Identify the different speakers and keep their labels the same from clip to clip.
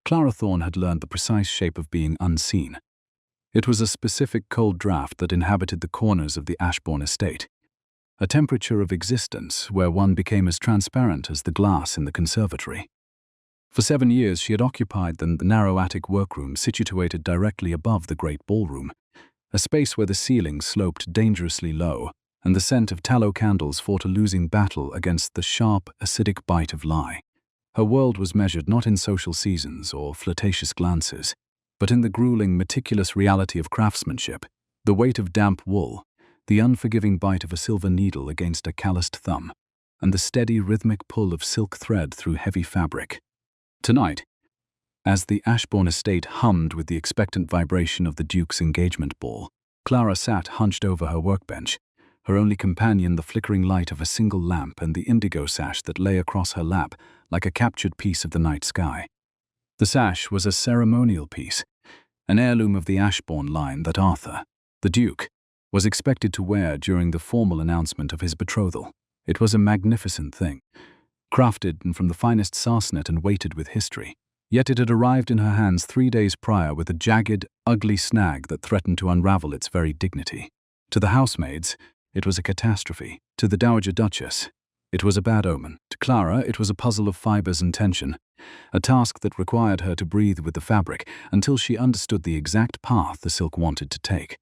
Speaker 1: Clara Thorne had learned the precise shape of being unseen. It was a specific cold draft that inhabited the corners of the Ashbourne estate, a temperature of existence where one became as transparent as the glass in the conservatory. For 7 years she had occupied the narrow attic workroom situated directly above the great ballroom, a space where the ceiling sloped dangerously low, and the scent of tallow candles fought a losing battle against the sharp, acidic bite of lie. Her world was measured not in social seasons or flirtatious glances, but in the grueling, meticulous reality of craftsmanship, the weight of damp wool, the unforgiving bite of a silver needle against a calloused thumb, and the steady, rhythmic pull of silk thread through heavy fabric. Tonight, as the Ashbourne estate hummed with the expectant vibration of the Duke's engagement ball, Clara sat hunched over her workbench, her only companion the flickering light of a single lamp and the indigo sash that lay across her lap like a captured piece of the night sky. The sash was a ceremonial piece, an heirloom of the Ashbourne line that Arthur, the Duke, was expected to wear during the formal announcement of his betrothal. It was a magnificent thing, crafted from the finest sarcenet and weighted with history. Yet it had arrived in her hands 3 days prior with a jagged, ugly snag that threatened to unravel its very dignity. To the housemaids, it was a catastrophe. To the Dowager Duchess, it was a bad omen. To Clara, it was a puzzle of fibers and tension, a task that required her to breathe with the fabric until she understood the exact path the silk wanted to take.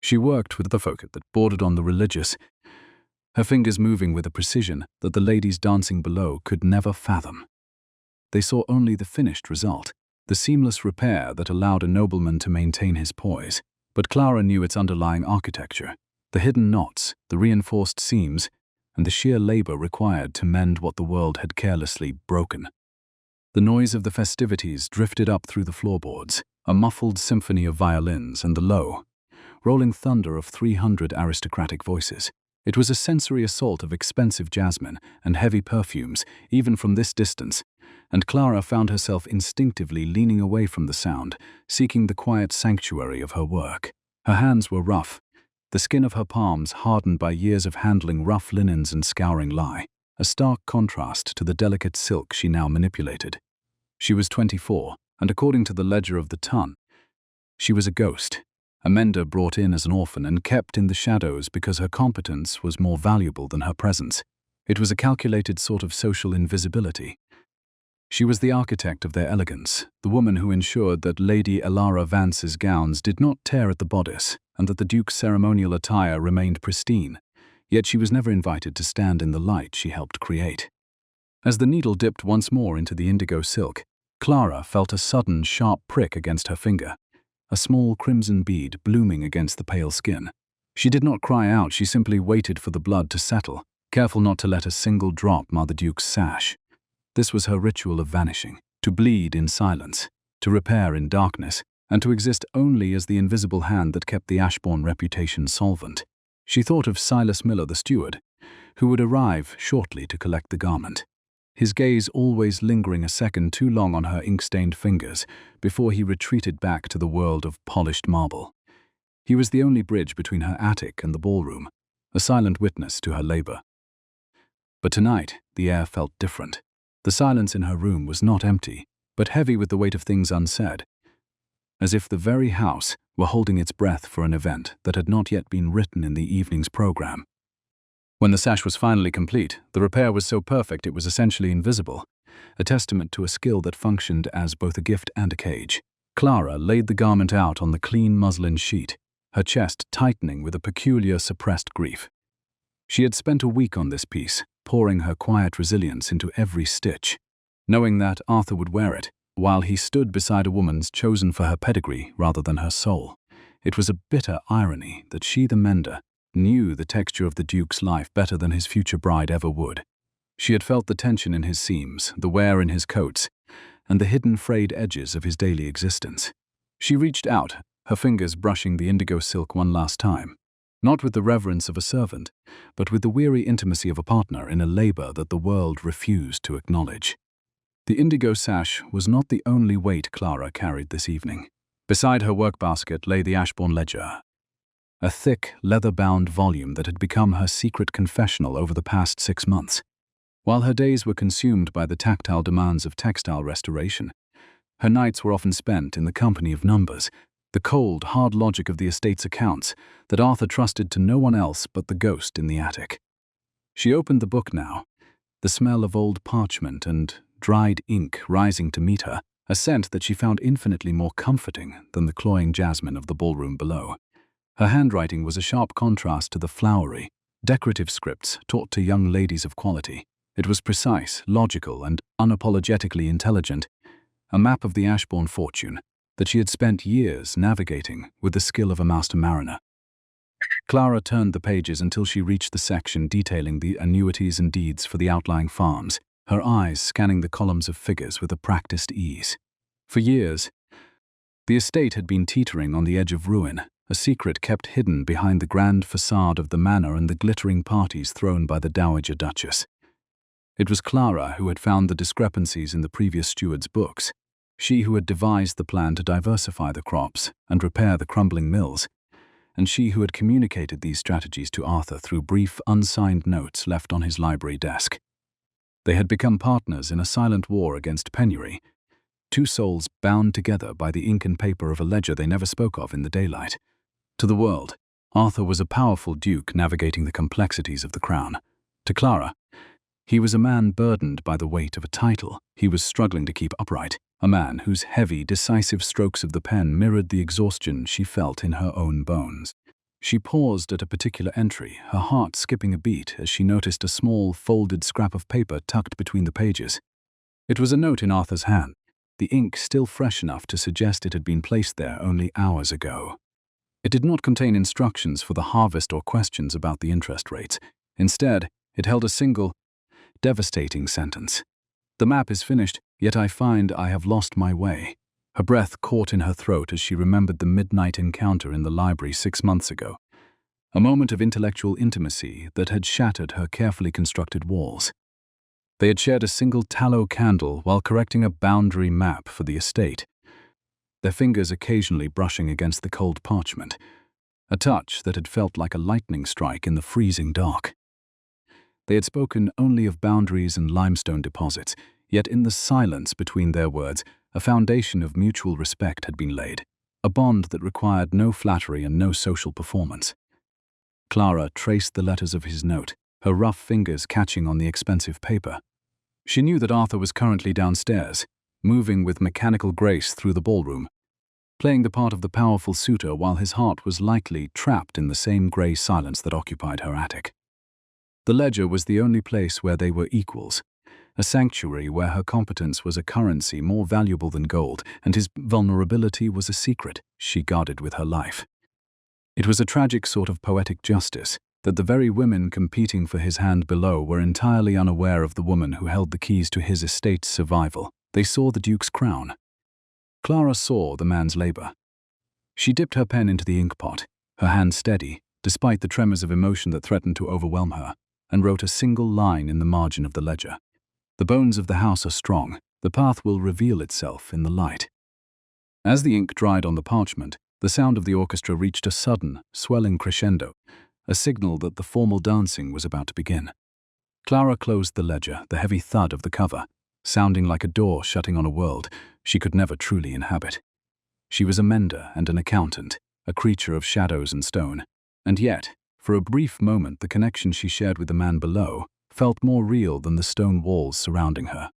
Speaker 1: She worked with the focus that bordered on the religious, her fingers moving with a precision that the ladies dancing below could never fathom. They saw only the finished result, the seamless repair that allowed a nobleman to maintain his poise. But Clara knew its underlying architecture, the hidden knots, the reinforced seams, and the sheer labor required to mend what the world had carelessly broken. The noise of the festivities drifted up through the floorboards, a muffled symphony of violins and the low, rolling thunder of 300 aristocratic voices. It was a sensory assault of expensive jasmine and heavy perfumes, even from this distance, and Clara found herself instinctively leaning away from the sound, seeking the quiet sanctuary of her work. Her hands were rough, the skin of her palms hardened by years of handling rough linens and scouring lye, a stark contrast to the delicate silk she now manipulated. She was 24, and according to the ledger of the ton, she was a ghost, a mender brought in as an orphan and kept in the shadows because her competence was more valuable than her presence. It was a calculated sort of social invisibility. She was the architect of their elegance, the woman who ensured that Lady Elara Vance's gowns did not tear at the bodice and that the Duke's ceremonial attire remained pristine, yet she was never invited to stand in the light she helped create. As the needle dipped once more into the indigo silk, Clara felt a sudden, sharp prick against her finger, a small crimson bead blooming against the pale skin. She did not cry out, she simply waited for the blood to settle, careful not to let a single drop mar the Duke's sash. This was her ritual of vanishing, to bleed in silence, to repair in darkness, and to exist only as the invisible hand that kept the Ashbourne reputation solvent. She thought of Silas Miller, the steward, who would arrive shortly to collect the garment, his gaze always lingering a second too long on her ink-stained fingers before he retreated back to the world of polished marble. He was the only bridge between her attic and the ballroom, a silent witness to her labor. But tonight, the air felt different. The silence in her room was not empty, but heavy with the weight of things unsaid, as if the very house were holding its breath for an event that had not yet been written in the evening's program. When the sash was finally complete, the repair was so perfect it was essentially invisible, a testament to a skill that functioned as both a gift and a cage. Clara laid the garment out on the clean muslin sheet, her chest tightening with a peculiar suppressed grief. She had spent a week on this piece, pouring her quiet resilience into every stitch, knowing that Arthur would wear it, while he stood beside a woman chosen for her pedigree rather than her soul. It was a bitter irony that she, the mender, knew the texture of the Duke's life better than his future bride ever would. She had felt the tension in his seams, the wear in his coats, and the hidden frayed edges of his daily existence. She reached out, her fingers brushing the indigo silk one last time, not with the reverence of a servant, but with the weary intimacy of a partner in a labor that the world refused to acknowledge. The indigo sash was not the only weight Clara carried this evening. Beside her work-basket lay the Ashbourne ledger, a thick, leather-bound volume that had become her secret confessional over the past 6 months. While her days were consumed by the tactile demands of textile restoration, Her nights were often spent in the company of numbers, the cold, hard logic of the estate's accounts that Arthur trusted to no one else but the ghost in the attic. She opened the book now, the smell of old parchment and dried ink rising to meet her, a scent that she found infinitely more comforting than the cloying jasmine of the ballroom below. Her handwriting was a sharp contrast to the flowery, decorative scripts taught to young ladies of quality. It was precise, logical, and unapologetically intelligent, a map of the Ashbourne fortune that she had spent years navigating with the skill of a master mariner. Clara turned the pages until she reached the section detailing the annuities and deeds for the outlying farms, her eyes scanning the columns of figures with a practiced ease. For years, the estate had been teetering on the edge of ruin, a secret kept hidden behind the grand facade of the manor and the glittering parties thrown by the Dowager Duchess. It was Clara who had found the discrepancies in the previous steward's books, she who had devised the plan to diversify the crops and repair the crumbling mills, and she who had communicated these strategies to Arthur through brief, unsigned notes left on his library desk. They had become partners in a silent war against penury, two souls bound together by the ink and paper of a ledger they never spoke of in the daylight. To the world, Arthur was a powerful duke navigating the complexities of the crown. To Clara, he was a man burdened by the weight of a title he was struggling to keep upright, a man whose heavy, decisive strokes of the pen mirrored the exhaustion she felt in her own bones. She paused at a particular entry, her heart skipping a beat as she noticed a small, folded scrap of paper tucked between the pages. It was a note in Arthur's hand, the ink still fresh enough to suggest it had been placed there only hours ago. It did not contain instructions for the harvest or questions about the interest rates. Instead, it held a single, devastating sentence. "The map is finished, yet I find I have lost my way." Her breath caught in her throat as she remembered the midnight encounter in the library 6 months ago, a moment of intellectual intimacy that had shattered her carefully constructed walls. They had shared a single tallow candle while correcting a boundary map for the estate, their fingers occasionally brushing against the cold parchment, a touch that had felt like a lightning strike in the freezing dark. They had spoken only of boundaries and limestone deposits, yet in the silence between their words, a foundation of mutual respect had been laid, a bond that required no flattery and no social performance. Clara traced the letters of his note, her rough fingers catching on the expensive paper. She knew that Arthur was currently downstairs, moving with mechanical grace through the ballroom, playing the part of the powerful suitor while his heart was likely trapped in the same grey silence that occupied her attic. The ledger was the only place where they were equals, a sanctuary where her competence was a currency more valuable than gold, and his vulnerability was a secret she guarded with her life. It was a tragic sort of poetic justice that the very women competing for his hand below were entirely unaware of the woman who held the keys to his estate's survival. They saw the Duke's crown. Clara saw the man's labor. She dipped her pen into the inkpot, her hand steady, despite the tremors of emotion that threatened to overwhelm her, and wrote a single line in the margin of the ledger. "The bones of the house are strong. The path will reveal itself in the light." As the ink dried on the parchment, the sound of the orchestra reached a sudden, swelling crescendo, a signal that the formal dancing was about to begin. Clara closed the ledger, the heavy thud of the cover, sounding like a door shutting on a world she could never truly inhabit. She was a mender and an accountant, a creature of shadows and stone, and yet, for a brief moment, the connection she shared with the man below felt more real than the stone walls surrounding her.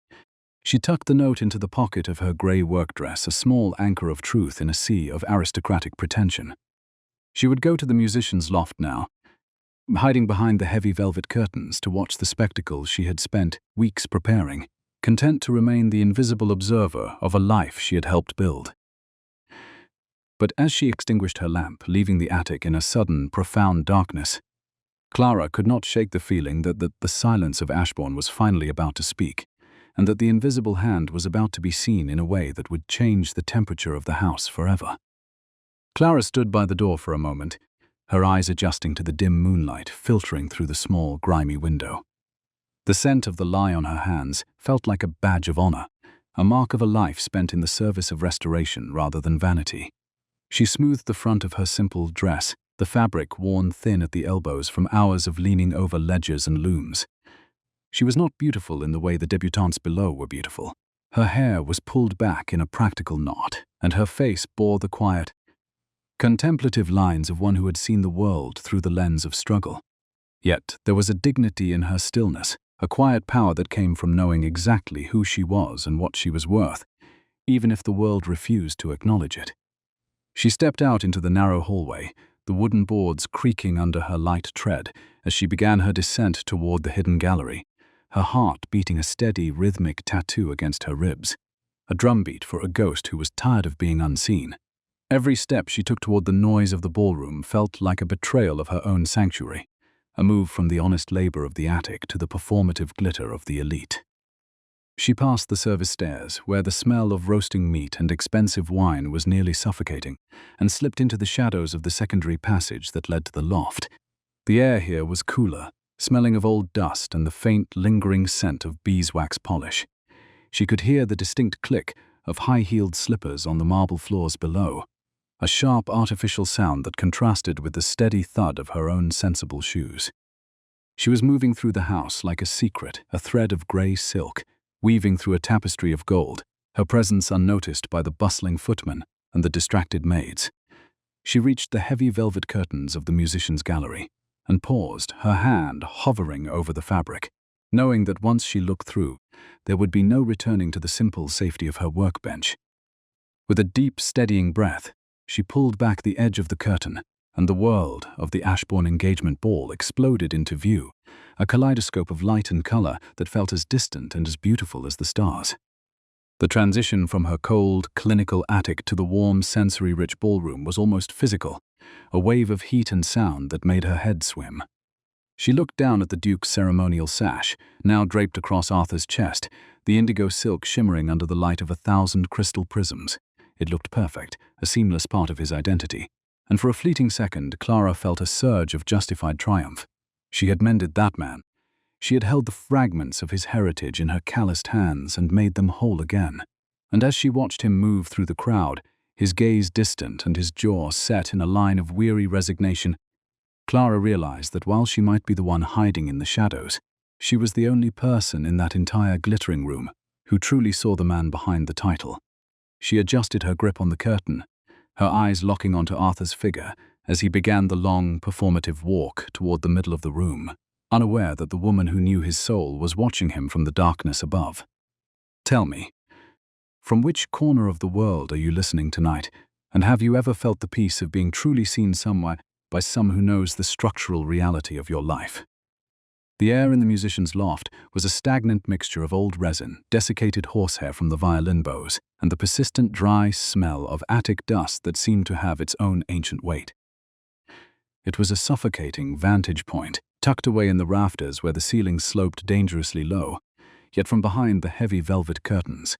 Speaker 1: She tucked the note into the pocket of her grey work dress, a small anchor of truth in a sea of aristocratic pretension. She would go to the musician's loft now, hiding behind the heavy velvet curtains to watch the spectacle she had spent weeks preparing, content to remain the invisible observer of a life she had helped build. But as she extinguished her lamp, leaving the attic in a sudden, profound darkness, Clara could not shake the feeling that the silence of Ashbourne was finally about to speak, and that the invisible hand was about to be seen in a way that would change the temperature of the house forever. Clara stood by the door for a moment, her eyes adjusting to the dim moonlight filtering through the small, grimy window. The scent of the lye on her hands felt like a badge of honor, a mark of a life spent in the service of restoration rather than vanity. She smoothed the front of her simple dress, the fabric worn thin at the elbows from hours of leaning over ledgers and looms. She was not beautiful in the way the debutantes below were beautiful. Her hair was pulled back in a practical knot, and her face bore the quiet, contemplative lines of one who had seen the world through the lens of struggle. Yet there was a dignity in her stillness, a quiet power that came from knowing exactly who she was and what she was worth, even if the world refused to acknowledge it. She stepped out into the narrow hallway, the wooden boards creaking under her light tread as she began her descent toward the hidden gallery, her heart beating a steady, rhythmic tattoo against her ribs, a drumbeat for a ghost who was tired of being unseen. Every step she took toward the noise of the ballroom felt like a betrayal of her own sanctuary, a move from the honest labor of the attic to the performative glitter of the elite. She passed the service stairs, where the smell of roasting meat and expensive wine was nearly suffocating, and slipped into the shadows of the secondary passage that led to the loft. The air here was cooler, smelling of old dust and the faint, lingering scent of beeswax polish. She could hear the distinct click of high-heeled slippers on the marble floors below, a sharp artificial sound that contrasted with the steady thud of her own sensible shoes. She was moving through the house like a secret, a thread of grey silk, weaving through a tapestry of gold, her presence unnoticed by the bustling footmen and the distracted maids. She reached the heavy velvet curtains of the musicians' gallery and paused, her hand hovering over the fabric, knowing that once she looked through, there would be no returning to the simple safety of her workbench. With a deep, steadying breath, she pulled back the edge of the curtain, and the world of the Ashbourne engagement ball exploded into view, a kaleidoscope of light and color that felt as distant and as beautiful as the stars. The transition from her cold, clinical attic to the warm, sensory-rich ballroom was almost physical, a wave of heat and sound that made her head swim. She looked down at the Duke's ceremonial sash, now draped across Arthur's chest, the indigo silk shimmering under the light of 1,000 crystal prisms. It looked perfect, a seamless part of his identity, and for a fleeting second Clara felt a surge of justified triumph. She had mended that man. She had held the fragments of his heritage in her calloused hands and made them whole again. And as she watched him move through the crowd, his gaze distant and his jaw set in a line of weary resignation, Clara realized that while she might be the one hiding in the shadows, she was the only person in that entire glittering room who truly saw the man behind the title. She adjusted her grip on the curtain, her eyes locking onto Arthur's figure as he began the long, performative walk toward the middle of the room, unaware that the woman who knew his soul was watching him from the darkness above. Tell me, from which corner of the world are you listening tonight, and have you ever felt the peace of being truly seen somewhere by some who knows the structural reality of your life? The air in the musician's loft was a stagnant mixture of old resin, desiccated horsehair from the violin bows, and the persistent dry smell of attic dust that seemed to have its own ancient weight. It was a suffocating vantage point, tucked away in the rafters where the ceiling sloped dangerously low, yet from behind the heavy velvet curtains,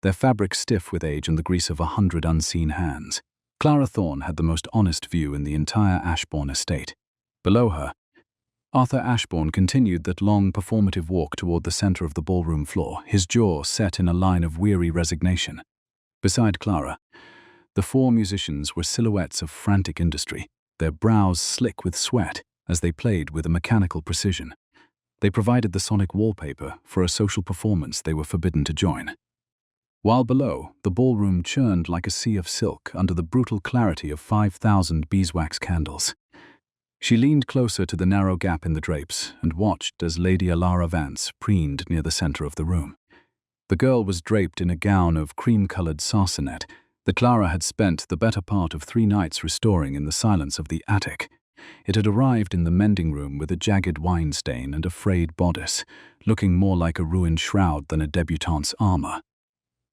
Speaker 1: their fabric stiff with age and the grease of 100 unseen hands, Clara Thorne had the most honest view in the entire Ashbourne estate. Below her, Arthur Ashbourne continued that long, performative walk toward the center of the ballroom floor, his jaw set in a line of weary resignation. Beside Clara, the four musicians were silhouettes of frantic industry, their brows slick with sweat as they played with a mechanical precision. They provided the sonic wallpaper for a social performance they were forbidden to join. While below, the ballroom churned like a sea of silk under the brutal clarity of 5,000 beeswax candles. She leaned closer to the narrow gap in the drapes and watched as Lady Alara Vance preened near the center of the room. The girl was draped in a gown of cream-colored sarcenet that Clara had spent the better part of 3 nights restoring in the silence of the attic. It had arrived in the mending room with a jagged wine stain and a frayed bodice, looking more like a ruined shroud than a debutante's armor.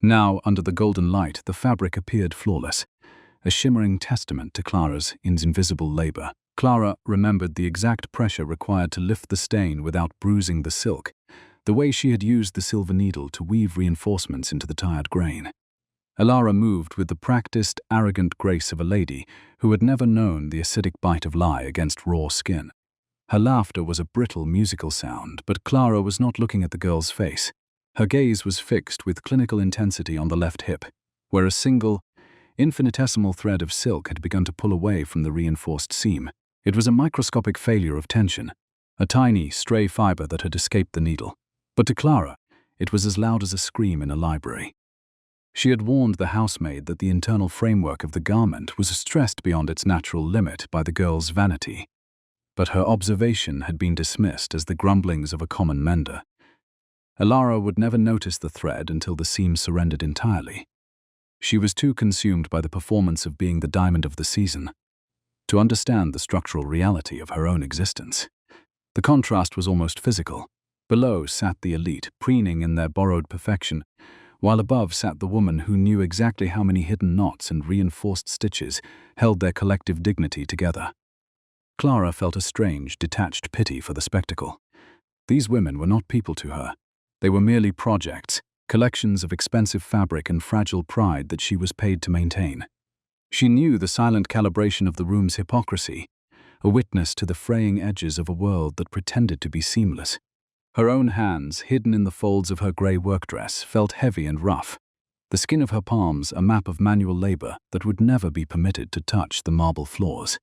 Speaker 1: Now, under the golden light, the fabric appeared flawless, a shimmering testament to Clara's invisible labor. Clara remembered the exact pressure required to lift the stain without bruising the silk, the way she had used the silver needle to weave reinforcements into the tired grain. Alara moved with the practiced, arrogant grace of a lady who had never known the acidic bite of lye against raw skin. Her laughter was a brittle, musical sound, but Clara was not looking at the girl's face. Her gaze was fixed with clinical intensity on the left hip, where a single, infinitesimal thread of silk had begun to pull away from the reinforced seam. It was a microscopic failure of tension, a tiny, stray fiber that had escaped the needle. But to Clara, It was as loud as a scream in a library. She had warned the housemaid that the internal framework of the garment was stressed beyond its natural limit by the girl's vanity. But her observation had been dismissed as the grumblings of a common mender. Alara would never notice the thread until the seam surrendered entirely. She was too consumed by the performance of being the diamond of the season to understand the structural reality of her own existence. The contrast was almost physical. Below sat the elite, preening in their borrowed perfection, while above sat the woman who knew exactly how many hidden knots and reinforced stitches held their collective dignity together. Clara felt a strange, detached pity for the spectacle. These women were not people to her. They were merely projects, collections of expensive fabric and fragile pride that she was paid to maintain. She knew the silent calibration of the room's hypocrisy, a witness to the fraying edges of a world that pretended to be seamless. Her own hands, hidden in the folds of her grey workdress, felt heavy and rough. The skin of her palms a map of manual labor that would never be permitted to touch the marble floors.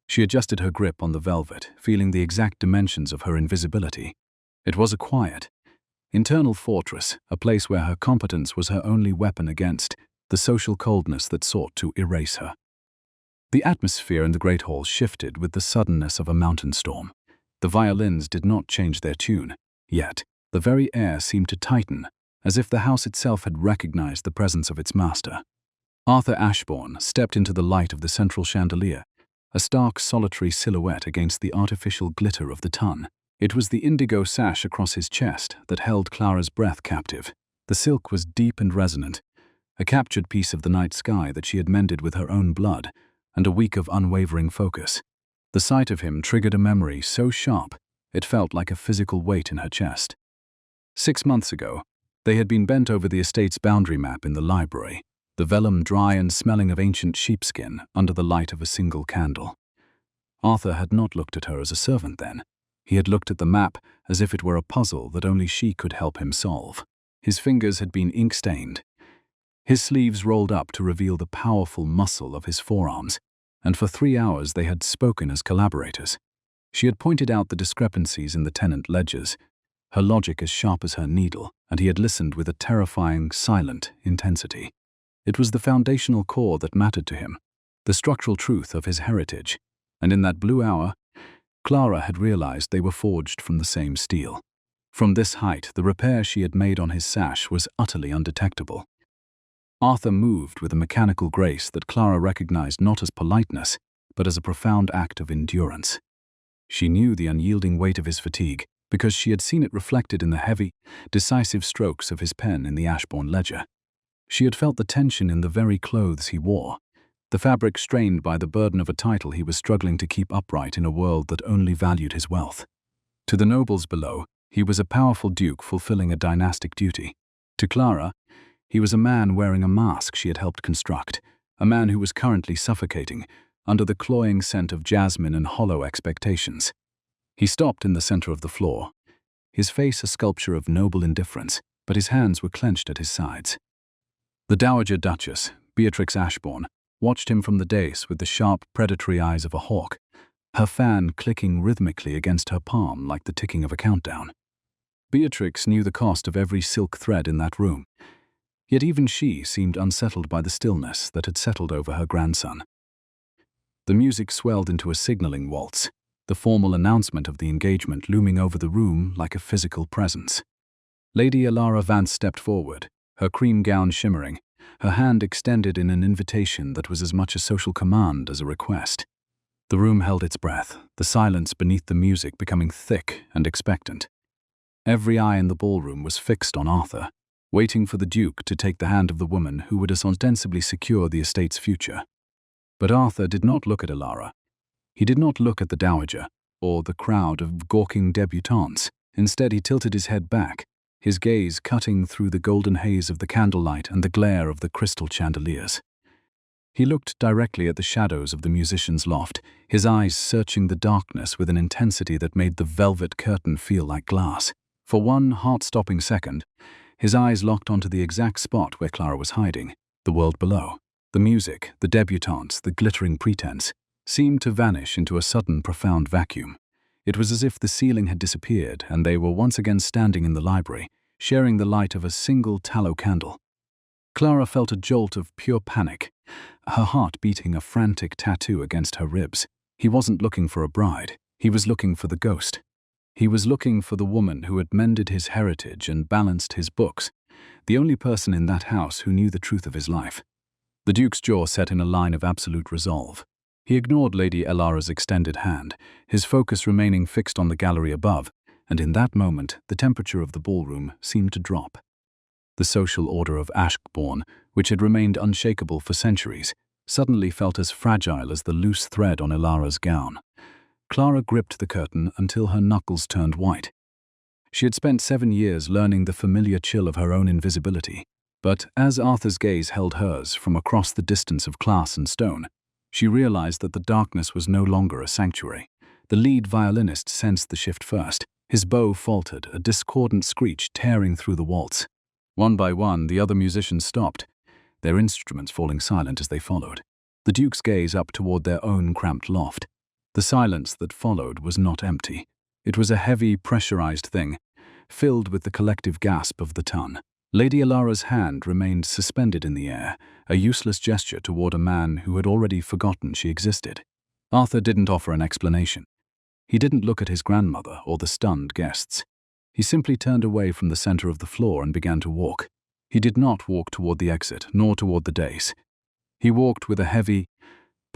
Speaker 1: She adjusted her grip on the velvet, feeling the exact dimensions of her invisibility. It was a quiet, internal fortress, a place where her competence was her only weapon against the social coldness that sought to erase her. The atmosphere in the great hall shifted with the suddenness of a mountain storm. The violins did not change their tune, yet the very air seemed to tighten, as if the house itself had recognized the presence of its master. Arthur Ashbourne stepped into the light of the central chandelier, a stark, solitary silhouette against the artificial glitter of the tun. It was the indigo sash across his chest that held Clara's breath captive. The silk was deep and resonant, a captured piece of the night sky that she had mended with her own blood, and a week of unwavering focus. The sight of him triggered a memory so sharp it felt like a physical weight in her chest. 6 months ago, they had been bent over the estate's boundary map in the library, the vellum dry and smelling of ancient sheepskin under the light of a single candle. Arthur had not looked at her as a servant then. He had looked at the map as if it were a puzzle that only she could help him solve. His fingers had been ink-stained, his sleeves rolled up to reveal the powerful muscle of his forearms, and for 3 hours they had spoken as collaborators. She had pointed out the discrepancies in the tenant ledgers, her logic as sharp as her needle, and he had listened with a terrifying, silent intensity. It was the foundational core that mattered to him, the structural truth of his heritage, and in that blue hour, Clara had realized they were forged from the same steel. From this height, the repair she had made on his sash was utterly undetectable. Arthur moved with a mechanical grace that Clara recognized not as politeness, but as a profound act of endurance. She knew the unyielding weight of his fatigue because she had seen it reflected in the heavy, decisive strokes of his pen in the Ashbourne ledger. She had felt the tension in the very clothes he wore, the fabric strained by the burden of a title he was struggling to keep upright in a world that only valued his wealth. To the nobles below, he was a powerful duke fulfilling a dynastic duty. To Clara, he was a man wearing a mask she had helped construct, a man who was currently suffocating under the cloying scent of jasmine and hollow expectations. He stopped in the center of the floor, his face a sculpture of noble indifference, but his hands were clenched at his sides. The Dowager Duchess, Beatrix Ashbourne, watched him from the dais with the sharp, predatory eyes of a hawk, her fan clicking rhythmically against her palm like the ticking of a countdown. Beatrix knew the cost of every silk thread in that room, yet even she seemed unsettled by the stillness that had settled over her grandson. The music swelled into a signaling waltz, the formal announcement of the engagement looming over the room like a physical presence. Lady Alara Vance stepped forward, her cream gown shimmering, her hand extended in an invitation that was as much a social command as a request. The room held its breath, the silence beneath the music becoming thick and expectant. Every eye in the ballroom was fixed on Arthur, waiting for the Duke to take the hand of the woman who would ostensibly secure the estate's future. But Arthur did not look at Alara. He did not look at the dowager, or the crowd of gawking debutantes. Instead, he tilted his head back, his gaze cutting through the golden haze of the candlelight and the glare of the crystal chandeliers. He looked directly at the shadows of the musician's loft, his eyes searching the darkness with an intensity that made the velvet curtain feel like glass. For one heart-stopping second, his eyes locked onto the exact spot where Clara was hiding, the world below. The music, the debutantes, the glittering pretense, seemed to vanish into a sudden, profound vacuum. It was as if the ceiling had disappeared and they were once again standing in the library, sharing the light of a single tallow candle. Clara felt a jolt of pure panic, her heart beating a frantic tattoo against her ribs. He wasn't looking for a bride, he was looking for the ghost. He was looking for the woman who had mended his heritage and balanced his books, the only person in that house who knew the truth of his life. The Duke's jaw set in a line of absolute resolve. He ignored Lady Elara's extended hand, his focus remaining fixed on the gallery above, and in that moment the temperature of the ballroom seemed to drop. The social order of Ashbourne, which had remained unshakable for centuries, suddenly felt as fragile as the loose thread on Elara's gown. Clara gripped the curtain until her knuckles turned white. She had spent 7 years learning the familiar chill of her own invisibility, but as Arthur's gaze held hers from across the distance of glass and stone, she realized that the darkness was no longer a sanctuary. The lead violinist sensed the shift first. His bow faltered, a discordant screech tearing through the waltz. One by one, the other musicians stopped, their instruments falling silent as they followed. The Duke's gaze up toward their own cramped loft. The silence that followed was not empty. It was a heavy, pressurized thing, filled with the collective gasp of the ton. Lady Elara's hand remained suspended in the air, a useless gesture toward a man who had already forgotten she existed. Arthur didn't offer an explanation. He didn't look at his grandmother or the stunned guests. He simply turned away from the center of the floor and began to walk. He did not walk toward the exit, nor toward the dais. He walked with a heavy,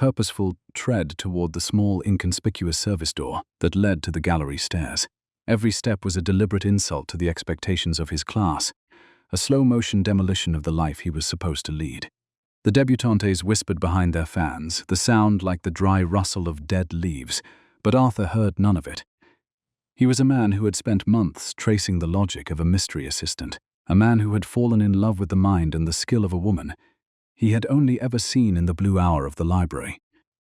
Speaker 1: purposeful tread toward the small, inconspicuous service door that led to the gallery stairs. Every step was a deliberate insult to the expectations of his class, a slow-motion demolition of the life he was supposed to lead. The debutantes whispered behind their fans, the sound like the dry rustle of dead leaves, but Arthur heard none of it. He was a man who had spent months tracing the logic of a mystery assistant, a man who had fallen in love with the mind and the skill of a woman he had only ever seen in the blue hour of the library.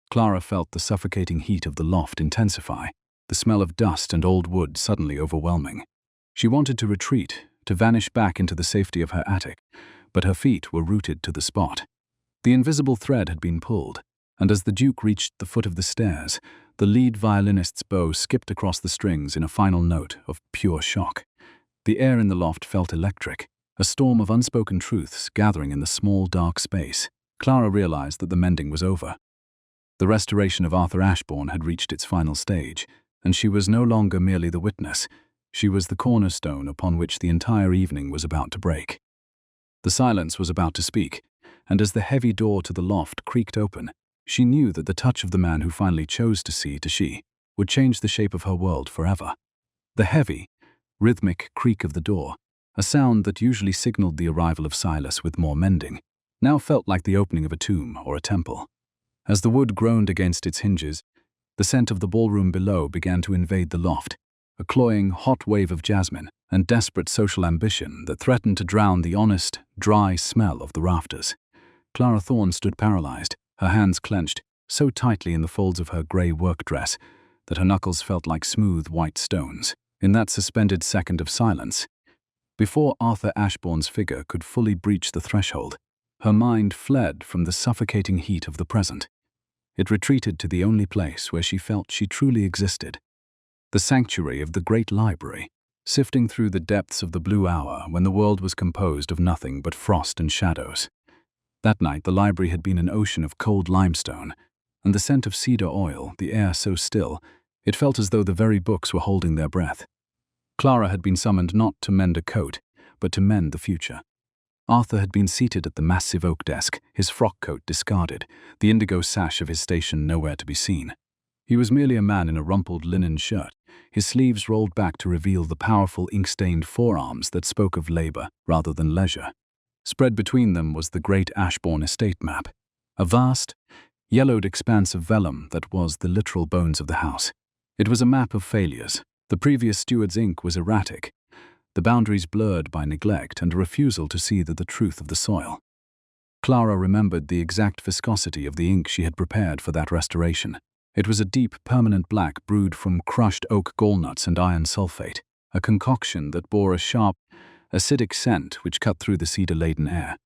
Speaker 1: Clara felt the suffocating heat of the loft intensify, the smell of dust and old wood suddenly overwhelming. She wanted to retreat, to vanish back into the safety of her attic, but her feet were rooted to the spot. The invisible thread had been pulled, and as the Duke reached the foot of the stairs, the lead violinist's bow skipped across the strings in a final note of pure shock. The air in the loft felt electric, a storm of unspoken truths gathering in the small, dark space. Clara realized that the mending was over. The restoration of Arthur Ashbourne had reached its final stage, and she was no longer merely the witness. She was the cornerstone upon which the entire evening was about to break. The silence was about to speak, and as the heavy door to the loft creaked open, she knew that the touch of the man who finally chose to see to she would change the shape of her world forever. The heavy, rhythmic creak of the door, a sound that usually signaled the arrival of Silas with more mending, now felt like the opening of a tomb or a temple. As the wood groaned against its hinges, the scent of the ballroom below began to invade the loft, a cloying, hot wave of jasmine and desperate social ambition that threatened to drown the honest, dry smell of the rafters. Clara Thorne stood paralyzed, her hands clenched so tightly in the folds of her grey work dress that her knuckles felt like smooth white stones. In that suspended second of silence, before Arthur Ashbourne's figure could fully breach the threshold, her mind fled from the suffocating heat of the present. It retreated to the only place where she felt she truly existed, the sanctuary of the great library, sifting through the depths of the blue hour when the world was composed of nothing but frost and shadows. That night the library had been an ocean of cold limestone, and the scent of cedar oil, the air so still, it felt as though the very books were holding their breath. Clara had been summoned not to mend a coat, but to mend the future. Arthur had been seated at the massive oak desk, his frock coat discarded, the indigo sash of his station nowhere to be seen. He was merely a man in a rumpled linen shirt, his sleeves rolled back to reveal the powerful ink-stained forearms that spoke of labor rather than leisure. Spread between them was the great Ashbourne estate map, a vast, yellowed expanse of vellum that was the literal bones of the house. It was a map of failures. The previous steward's ink was erratic, the boundaries blurred by neglect and a refusal to see the truth of the soil. Clara remembered the exact viscosity of the ink she had prepared for that restoration. It was a deep, permanent black brewed from crushed oak gallnuts and iron sulfate, a concoction that bore a sharp, acidic scent which cut through the cedar-laden air.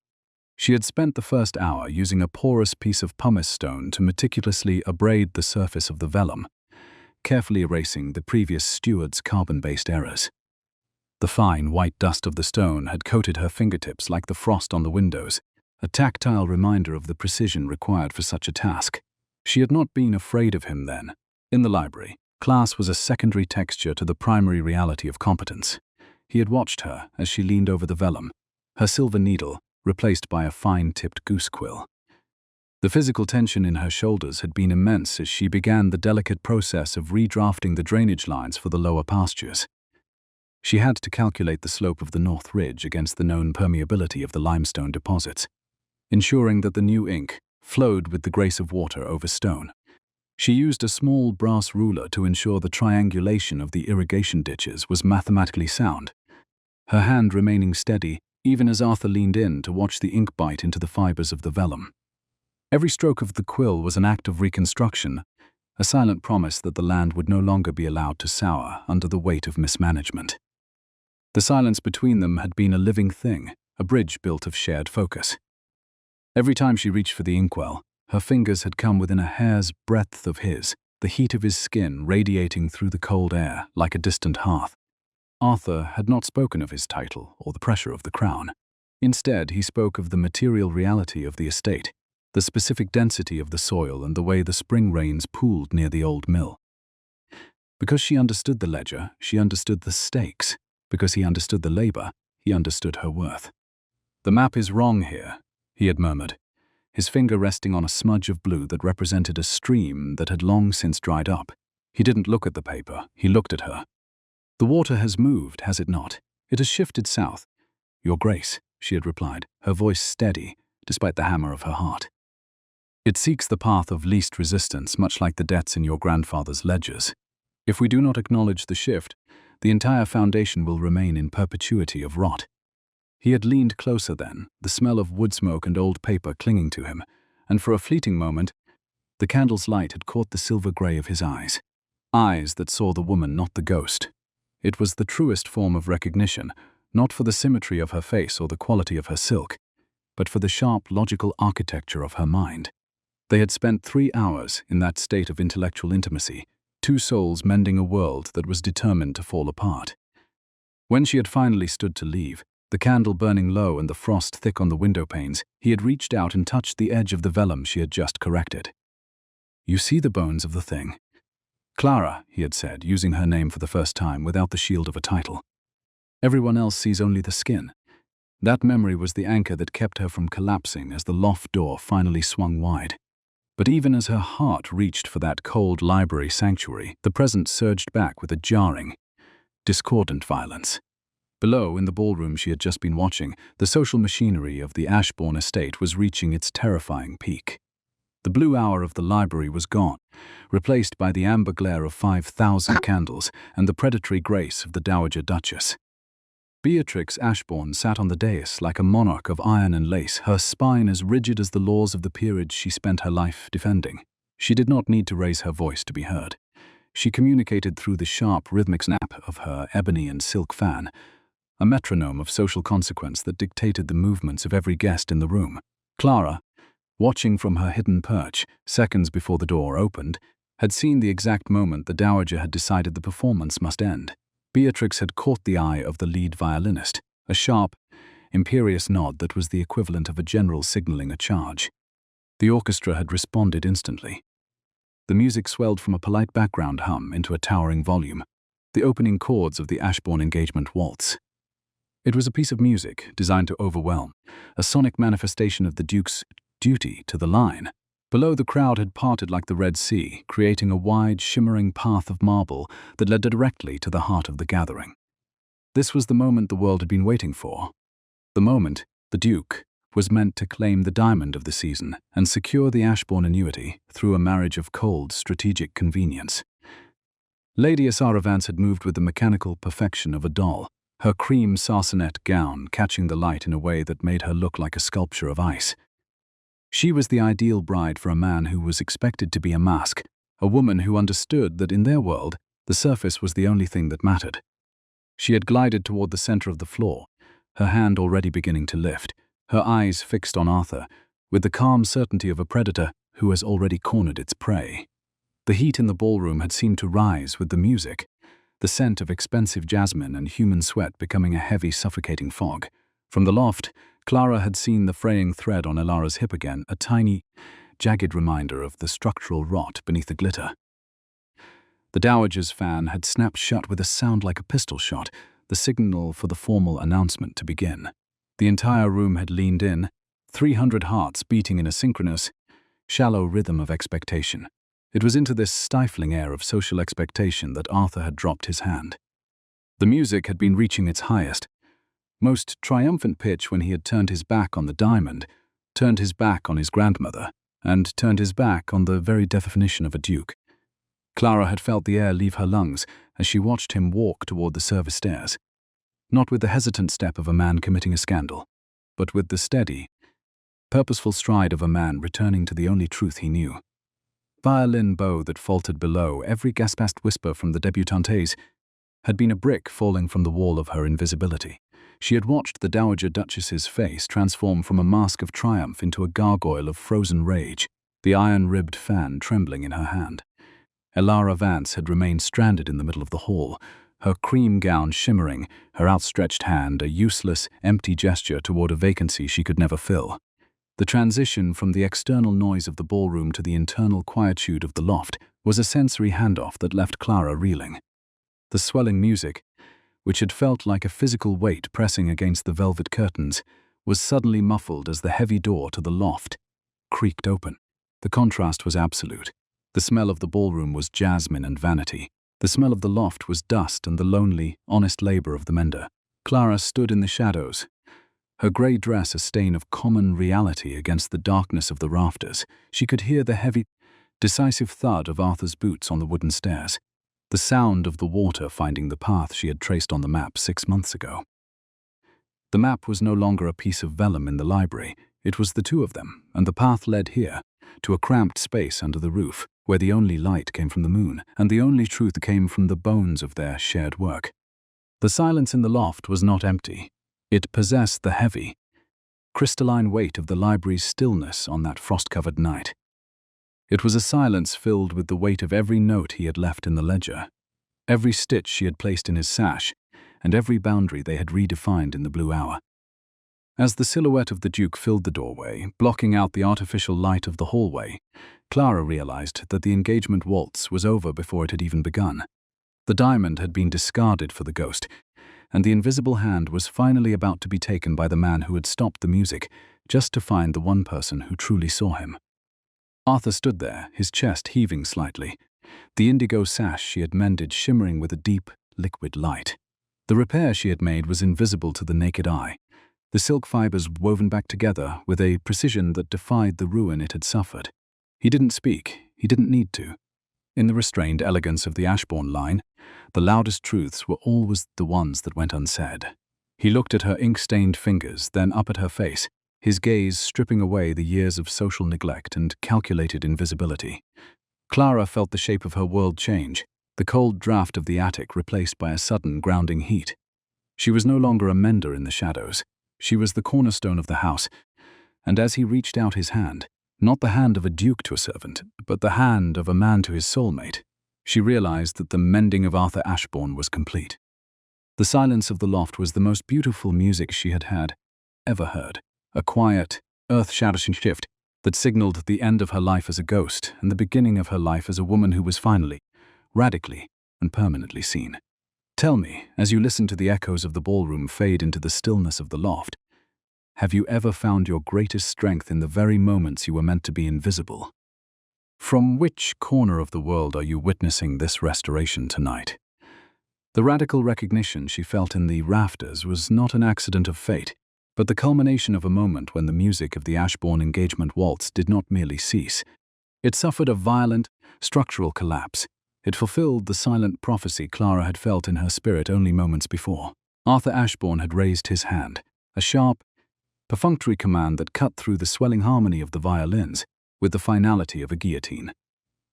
Speaker 1: She had spent the first hour using a porous piece of pumice stone to meticulously abrade the surface of the vellum, carefully erasing the previous steward's carbon-based errors. The fine, white dust of the stone had coated her fingertips like the frost on the windows, a tactile reminder of the precision required for such a task. She had not been afraid of him then. In the library, class was a secondary texture to the primary reality of competence. He had watched her as she leaned over the vellum, her silver needle replaced by a fine-tipped goose quill. The physical tension in her shoulders had been immense as she began the delicate process of redrafting the drainage lines for the lower pastures. She had to calculate the slope of the north ridge against the known permeability of the limestone deposits, ensuring that the new ink flowed with the grace of water over stone. She used a small brass ruler to ensure the triangulation of the irrigation ditches was mathematically sound, her hand remaining steady even as Arthur leaned in to watch the ink bite into the fibers of the vellum. Every stroke of the quill was an act of reconstruction, a silent promise that the land would no longer be allowed to sour under the weight of mismanagement. The silence between them had been a living thing, a bridge built of shared focus. Every time she reached for the inkwell, her fingers had come within a hair's breadth of his, the heat of his skin radiating through the cold air like a distant hearth. Arthur had not spoken of his title or the pressure of the crown. Instead, he spoke of the material reality of the estate, the specific density of the soil and the way the spring rains pooled near the old mill. Because she understood the ledger, she understood the stakes. Because he understood the labor, he understood her worth. "The map is wrong here," he had murmured, his finger resting on a smudge of blue that represented a stream that had long since dried up. He didn't look at the paper, he looked at her. "The water has moved, has it not? It has shifted south." "Your Grace," she had replied, her voice steady, despite the hammer of her heart. "It seeks the path of least resistance, much like the debts in your grandfather's ledgers. If we do not acknowledge the shift, the entire foundation will remain in perpetuity of rot." He had leaned closer then, the smell of wood smoke and old paper clinging to him, and for a fleeting moment, the candle's light had caught the silver grey of his eyes. Eyes that saw the woman, not the ghost. It was the truest form of recognition, not for the symmetry of her face or the quality of her silk, but for the sharp, logical architecture of her mind. They had spent 3 hours in that state of intellectual intimacy, two souls mending a world that was determined to fall apart. When she had finally stood to leave, the candle burning low and the frost thick on the window panes, he had reached out and touched the edge of the vellum she had just corrected. "You see the bones of the thing." "Clara," he had said, using her name for the first time without the shield of a title. "Everyone else sees only the skin." That memory was the anchor that kept her from collapsing as the loft door finally swung wide. But even as her heart reached for that cold library sanctuary, the present surged back with a jarring, discordant violence. Below, in the ballroom she had just been watching, the social machinery of the Ashbourne estate was reaching its terrifying peak. The blue hour of the library was gone, replaced by the amber glare of 5,000 candles and the predatory grace of the Dowager Duchess. Beatrix Ashbourne sat on the dais like a monarch of iron and lace, her spine as rigid as the laws of the peerage she spent her life defending. She did not need to raise her voice to be heard. She communicated through the sharp, rhythmic snap of her ebony and silk fan, a metronome of social consequence that dictated the movements of every guest in the room. Clara, watching from her hidden perch, seconds before the door opened, had seen the exact moment the Dowager had decided the performance must end. Beatrix had caught the eye of the lead violinist, a sharp, imperious nod that was the equivalent of a general signaling a charge. The orchestra had responded instantly. The music swelled from a polite background hum into a towering volume, the opening chords of the Ashbourne Engagement Waltz. It was a piece of music designed to overwhelm, a sonic manifestation of the Duke's duty to the line. Below, the crowd had parted like the Red Sea, creating a wide, shimmering path of marble that led directly to the heart of the gathering. This was the moment the world had been waiting for. The moment the Duke was meant to claim the diamond of the season and secure the Ashbourne annuity through a marriage of cold, strategic convenience. Lady Asara Vance had moved with the mechanical perfection of a doll, her cream sarcenet gown catching the light in a way that made her look like a sculpture of ice. She was the ideal bride for a man who was expected to be a mask, a woman who understood that in their world, the surface was the only thing that mattered. She had glided toward the center of the floor, her hand already beginning to lift, her eyes fixed on Arthur, with the calm certainty of a predator who has already cornered its prey. The heat in the ballroom had seemed to rise with the music. the scent of expensive jasmine and human sweat becoming a heavy, suffocating fog. From the loft, Clara had seen the fraying thread on Elara's hip again, a tiny, jagged reminder of the structural rot beneath the glitter. The dowager's fan had snapped shut with a sound like a pistol shot, the signal for the formal announcement to begin. The entire room had leaned in, 300 hearts beating in a synchronous, shallow rhythm of expectation. It was into this stifling air of social expectation that Arthur had dropped his hand. The music had been reaching its highest, most triumphant pitch when he had turned his back on the diamond, turned his back on his grandmother, and turned his back on the very definition of a duke. Clara had felt the air leave her lungs as she watched him walk toward the service stairs, not with the hesitant step of a man committing a scandal, but with the steady, purposeful stride of a man returning to the only truth he knew. Violin bow that faltered below, every gasped whisper from the debutantes had been a brick falling from the wall of her invisibility. She had watched the Dowager Duchess's face transform from a mask of triumph into a gargoyle of frozen rage, the iron-ribbed fan trembling in her hand. Elara Vance had remained stranded in the middle of the hall, her cream gown shimmering, her outstretched hand a useless, empty gesture toward a vacancy she could never fill. The transition from the external noise of the ballroom to the internal quietude of the loft was a sensory handoff that left Clara reeling. The swelling music, which had felt like a physical weight pressing against the velvet curtains, was suddenly muffled as the heavy door to the loft creaked open. The contrast was absolute. The smell of the ballroom was jasmine and vanity. The smell of the loft was dust and the lonely, honest labor of the mender. Clara stood in the shadows, her grey dress a stain of common reality against the darkness of the rafters. She could hear the heavy, decisive thud of Arthur's boots on the wooden stairs, the sound of the water finding the path she had traced on the map 6 months ago. The map was no longer a piece of vellum in the library. It was the two of them, and the path led here, to a cramped space under the roof, where the only light came from the moon, and the only truth came from the bones of their shared work. The silence in the loft was not empty. It possessed the heavy, crystalline weight of the library's stillness on that frost-covered night. It was a silence filled with the weight of every note he had left in the ledger, every stitch she had placed in his sash, and every boundary they had redefined in the blue hour. As the silhouette of the Duke filled the doorway, blocking out the artificial light of the hallway, Clara realized that the engagement waltz was over before it had even begun. The diamond had been discarded for the ghost, and the invisible hand was finally about to be taken by the man who had stopped the music, just to find the one person who truly saw him. Arthur stood there, his chest heaving slightly, the indigo sash she had mended shimmering with a deep, liquid light. The repair she had made was invisible to the naked eye, the silk fibers woven back together with a precision that defied the ruin it had suffered. He didn't speak. He didn't need to. In the restrained elegance of the Ashbourne line, the loudest truths were always the ones that went unsaid. He looked at her ink-stained fingers, then up at her face, his gaze stripping away the years of social neglect and calculated invisibility. Clara felt the shape of her world change, the cold draft of the attic replaced by a sudden grounding heat. She was no longer a mender in the shadows. She was the cornerstone of the house, and as he reached out his hand, not the hand of a duke to a servant, but the hand of a man to his soulmate, she realized that the mending of Arthur Ashbourne was complete. The silence of the loft was the most beautiful music she had ever heard, a quiet, earth-shattering shift that signaled the end of her life as a ghost and the beginning of her life as a woman who was finally, radically, and permanently seen. Tell me, as you listen to the echoes of the ballroom fade into the stillness of the loft, have you ever found your greatest strength in the very moments you were meant to be invisible? From which corner of the world are you witnessing this restoration tonight? The radical recognition she felt in the rafters was not an accident of fate, but the culmination of a moment when the music of the Ashbourne engagement waltz did not merely cease. It suffered a violent, structural collapse. It fulfilled the silent prophecy Clara had felt in her spirit only moments before. Arthur Ashbourne had raised his hand, a sharp, perfunctory command that cut through the swelling harmony of the violins with the finality of a guillotine.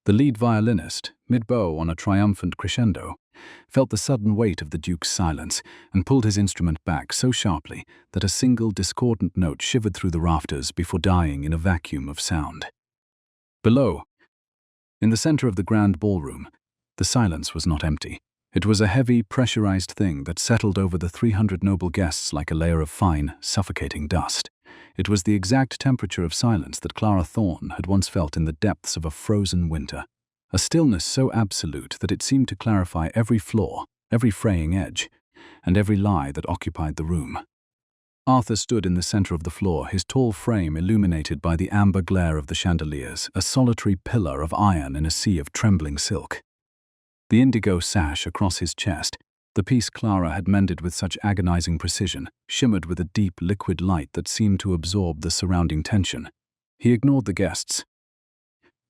Speaker 1: The lead violinist, mid-bow on a triumphant crescendo, felt the sudden weight of the Duke's silence and pulled his instrument back so sharply that a single discordant note shivered through the rafters before dying in a vacuum of sound. Below, in the center of the grand ballroom, the silence was not empty. It was a heavy, pressurized thing that settled over the 300 noble guests like a layer of fine, suffocating dust. It was the exact temperature of silence that Clara Thorne had once felt in the depths of a frozen winter. A stillness so absolute that it seemed to clarify every flaw, every fraying edge, and every lie that occupied the room. Arthur stood in the center of the floor, his tall frame illuminated by the amber glare of the chandeliers, a solitary pillar of iron in a sea of trembling silk. The indigo sash across his chest, the piece Clara had mended with such agonizing precision, shimmered with a deep liquid light that seemed to absorb the surrounding tension. He ignored the guests.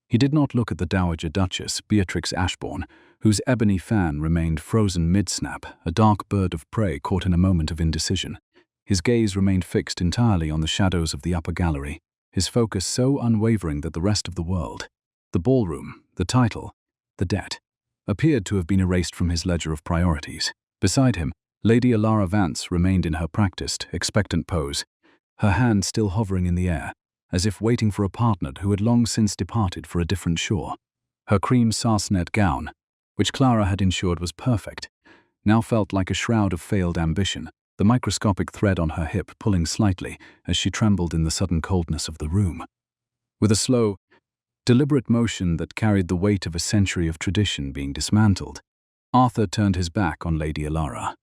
Speaker 1: He did not look at the Dowager Duchess, Beatrix Ashbourne, whose ebony fan remained frozen mid-snap, a dark bird of prey caught in a moment of indecision. His gaze remained fixed entirely on the shadows of the upper gallery, his focus so unwavering that the rest of the world, the ballroom, the title, the debt, appeared to have been erased from his ledger of priorities. Beside him, Lady Alara Vance remained in her practiced, expectant pose, her hand still hovering in the air, as if waiting for a partner who had long since departed for a different shore. Her cream sarcenet gown, which Clara had ensured was perfect, now felt like a shroud of failed ambition, the microscopic thread on her hip pulling slightly as she trembled in the sudden coldness of the room. With a slow, deliberate motion that carried the weight of a century of tradition being dismantled, Arthur turned his back on Lady Alara.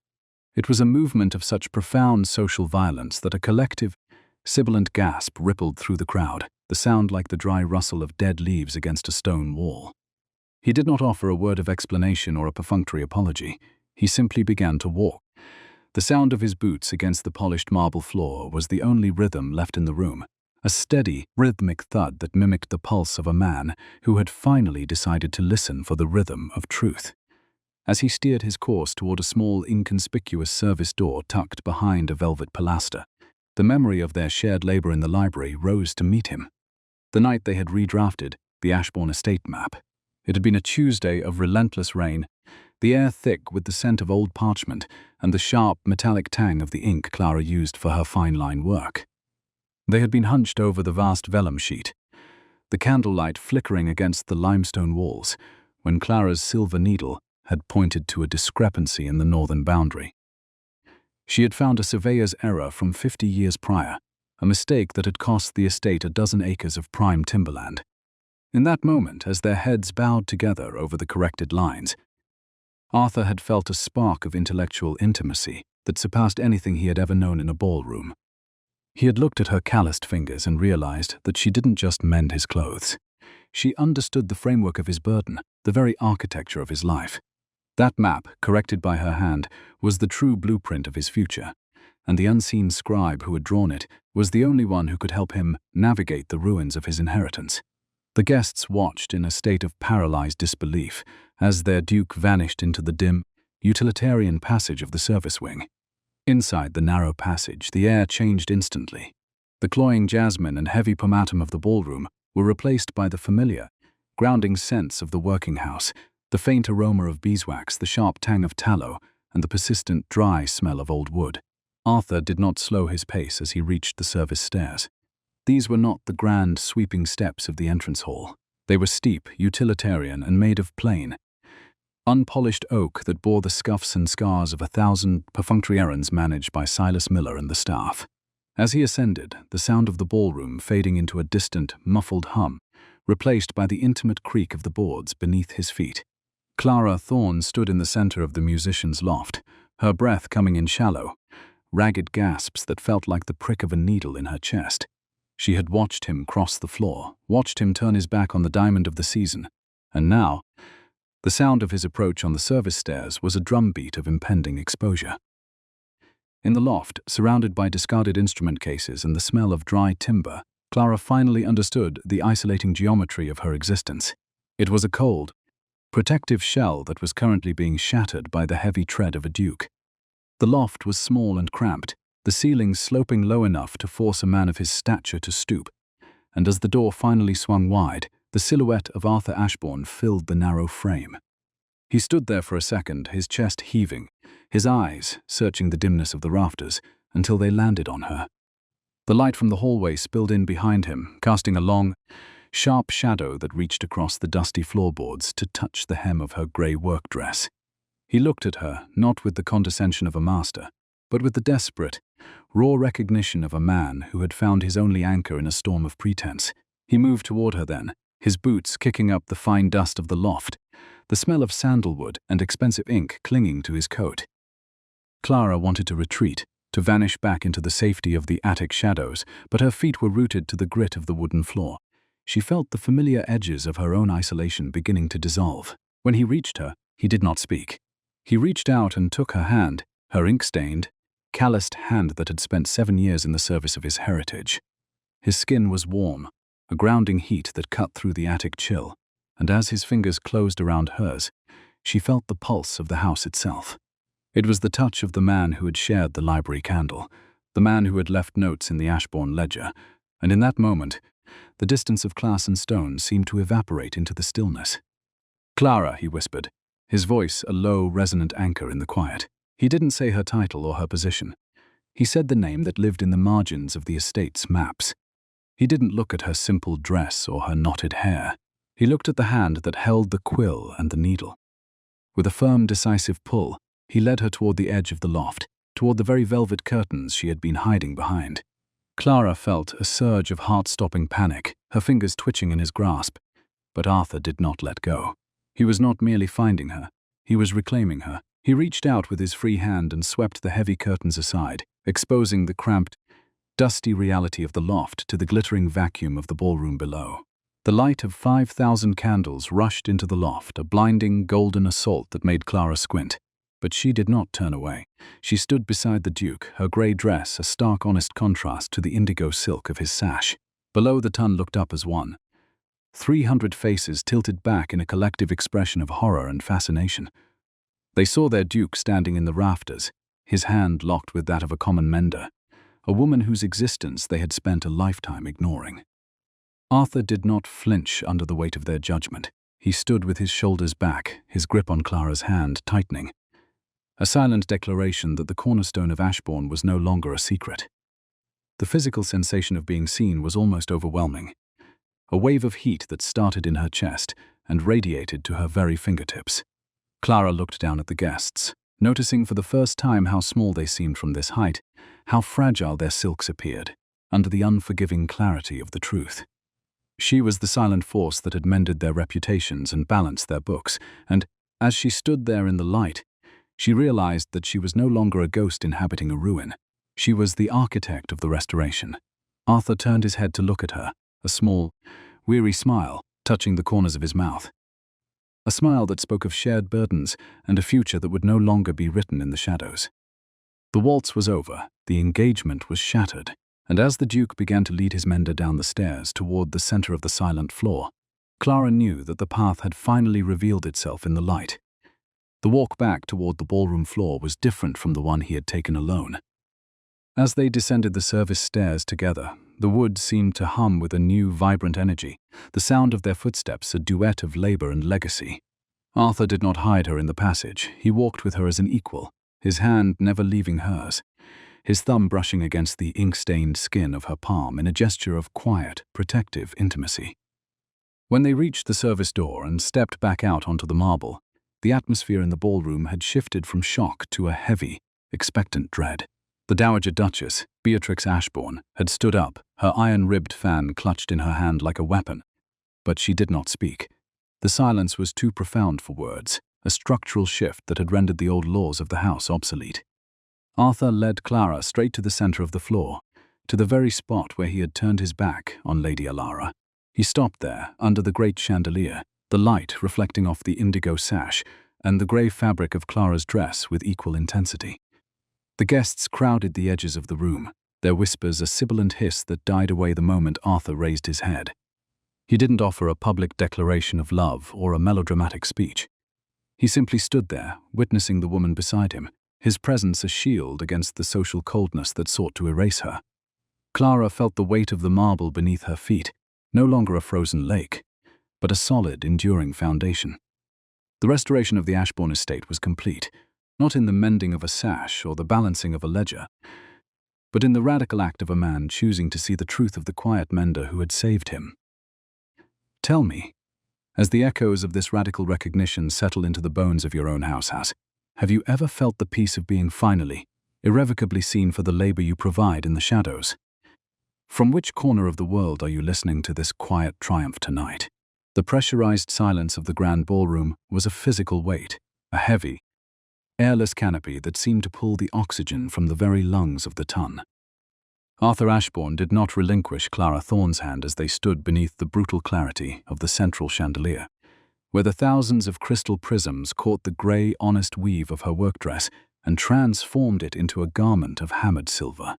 Speaker 1: It was a movement of such profound social violence that a collective, sibilant gasp rippled through the crowd, the sound like the dry rustle of dead leaves against a stone wall. He did not offer a word of explanation or a perfunctory apology. He simply began to walk. The sound of his boots against the polished marble floor was the only rhythm left in the room, a steady, rhythmic thud that mimicked the pulse of a man who had finally decided to listen for the rhythm of truth. As he steered his course toward a small, inconspicuous service door tucked behind a velvet pilaster, the memory of their shared labor in the library rose to meet him. The night they had redrafted the Ashbourne estate map. It had been a Tuesday of relentless rain, the air thick with the scent of old parchment and the sharp, metallic tang of the ink Clara used for her fine line work. They had been hunched over the vast vellum sheet, the candlelight flickering against the limestone walls, when Clara's silver needle had pointed to a discrepancy in the northern boundary. She had found a surveyor's error from 50 years prior, a mistake that had cost the estate a dozen acres of prime timberland. In that moment, as their heads bowed together over the corrected lines, Arthur had felt a spark of intellectual intimacy that surpassed anything he had ever known in a ballroom. He had looked at her calloused fingers and realized that she didn't just mend his clothes. She understood the framework of his burden, the very architecture of his life. That map, corrected by her hand, was the true blueprint of his future, and the unseen scribe who had drawn it was the only one who could help him navigate the ruins of his inheritance. The guests watched in a state of paralyzed disbelief as their duke vanished into the dim, utilitarian passage of the service wing. Inside the narrow passage, the air changed instantly. The cloying jasmine and heavy pomatum of the ballroom were replaced by the familiar, grounding scents of the working house, the faint aroma of beeswax, the sharp tang of tallow, and the persistent, dry smell of old wood. Arthur did not slow his pace as he reached the service stairs. These were not the grand, sweeping steps of the entrance hall. They were steep, utilitarian, and made of plain, unpolished oak that bore the scuffs and scars of 1,000 perfunctory errands managed by Silas Miller and the staff. As he ascended, the sound of the ballroom fading into a distant, muffled hum, replaced by the intimate creak of the boards beneath his feet. Clara Thorne stood in the center of the musician's loft, her breath coming in shallow, ragged gasps that felt like the prick of a needle in her chest. She had watched him cross the floor, watched him turn his back on the diamond of the season, and now, the sound of his approach on the service stairs was a drumbeat of impending exposure. In the loft, surrounded by discarded instrument cases and the smell of dry timber, Clara finally understood the isolating geometry of her existence. It was a cold, protective shell that was currently being shattered by the heavy tread of a duke. The loft was small and cramped, the ceilings sloping low enough to force a man of his stature to stoop, and as the door finally swung wide, the silhouette of Arthur Ashbourne filled the narrow frame. He stood there for a second, his chest heaving, his eyes searching the dimness of the rafters until they landed on her. The light from the hallway spilled in behind him, casting a long, sharp shadow that reached across the dusty floorboards to touch the hem of her grey work dress. He looked at her, not with the condescension of a master, but with the desperate, raw recognition of a man who had found his only anchor in a storm of pretense. He moved toward her then, his boots kicking up the fine dust of the loft, the smell of sandalwood and expensive ink clinging to his coat. Clara wanted to retreat, to vanish back into the safety of the attic shadows, but her feet were rooted to the grit of the wooden floor. She felt the familiar edges of her own isolation beginning to dissolve. When he reached her, he did not speak. He reached out and took her hand, her ink-stained, calloused hand that had spent 7 years in the service of his heritage. His skin was warm, a grounding heat that cut through the attic chill, and as his fingers closed around hers, she felt the pulse of the house itself. It was the touch of the man who had shared the library candle, the man who had left notes in the Ashbourne ledger, and in that moment, the distance of class and stone seemed to evaporate into the stillness. "Clara," he whispered, his voice a low, resonant anchor in the quiet. He didn't say her title or her position. He said the name that lived in the margins of the estate's maps. He didn't look at her simple dress or her knotted hair. He looked at the hand that held the quill and the needle. With a firm, decisive pull, he led her toward the edge of the loft, toward the very velvet curtains she had been hiding behind. Clara felt a surge of heart-stopping panic, her fingers twitching in his grasp. But Arthur did not let go. He was not merely finding her, he was reclaiming her. He reached out with his free hand and swept the heavy curtains aside, exposing the cramped, dusty reality of the loft to the glittering vacuum of the ballroom below. The light of 5,000 candles rushed into the loft, a blinding, golden assault that made Clara squint. But she did not turn away. She stood beside the Duke, her grey dress a stark, honest contrast to the indigo silk of his sash. Below, the ton looked up as one. 300 faces tilted back in a collective expression of horror and fascination. They saw their Duke standing in the rafters, his hand locked with that of a common mender, a woman whose existence they had spent a lifetime ignoring. Arthur did not flinch under the weight of their judgment. He stood with his shoulders back, his grip on Clara's hand tightening. A silent declaration that the cornerstone of Ashbourne was no longer a secret. The physical sensation of being seen was almost overwhelming. A wave of heat that started in her chest and radiated to her very fingertips. Clara looked down at the guests, noticing for the first time how small they seemed from this height, how fragile their silks appeared, under the unforgiving clarity of the truth. She was the silent force that had mended their reputations and balanced their books, and, as she stood there in the light, she realized that she was no longer a ghost inhabiting a ruin. She was the architect of the restoration. Arthur turned his head to look at her, a small, weary smile touching the corners of his mouth. A smile that spoke of shared burdens and a future that would no longer be written in the shadows. The waltz was over, the engagement was shattered, and as the Duke began to lead his mender down the stairs toward the center of the silent floor, Clara knew that the path had finally revealed itself in the light. The walk back toward the ballroom floor was different from the one he had taken alone. As they descended the service stairs together, the wood seemed to hum with a new, vibrant energy, the sound of their footsteps a duet of labor and legacy. Arthur did not hide her in the passage. He walked with her as an equal, his hand never leaving hers, his thumb brushing against the ink-stained skin of her palm in a gesture of quiet, protective intimacy. When they reached the service door and stepped back out onto the marble, the atmosphere in the ballroom had shifted from shock to a heavy, expectant dread. The Dowager Duchess, Beatrix Ashbourne, had stood up, her iron-ribbed fan clutched in her hand like a weapon. But she did not speak. The silence was too profound for words, a structural shift that had rendered the old laws of the house obsolete. Arthur led Clara straight to the center of the floor, to the very spot where he had turned his back on Lady Alara. He stopped there, under the great chandelier, the light reflecting off the indigo sash and the grey fabric of Clara's dress with equal intensity. The guests crowded the edges of the room, their whispers a sibilant hiss that died away the moment Arthur raised his head. He didn't offer a public declaration of love or a melodramatic speech. He simply stood there, witnessing the woman beside him, his presence a shield against the social coldness that sought to erase her. Clara felt the weight of the marble beneath her feet, no longer a frozen lake, but a solid, enduring foundation. The restoration of the Ashbourne estate was complete, not in the mending of a sash or the balancing of a ledger, but in the radical act of a man choosing to see the truth of the quiet mender who had saved him. Tell me, as the echoes of this radical recognition settle into the bones of your own house, Have you ever felt the peace of being finally, irrevocably seen for the labor you provide in the shadows? From which corner of the world are you listening to this quiet triumph tonight? The pressurized silence of the grand ballroom was a physical weight, a heavy, airless canopy that seemed to pull the oxygen from the very lungs of the ton. Arthur Ashbourne did not relinquish Clara Thorne's hand as they stood beneath the brutal clarity of the central chandelier, where the thousands of crystal prisms caught the grey, honest weave of her work-dress and transformed it into a garment of hammered silver.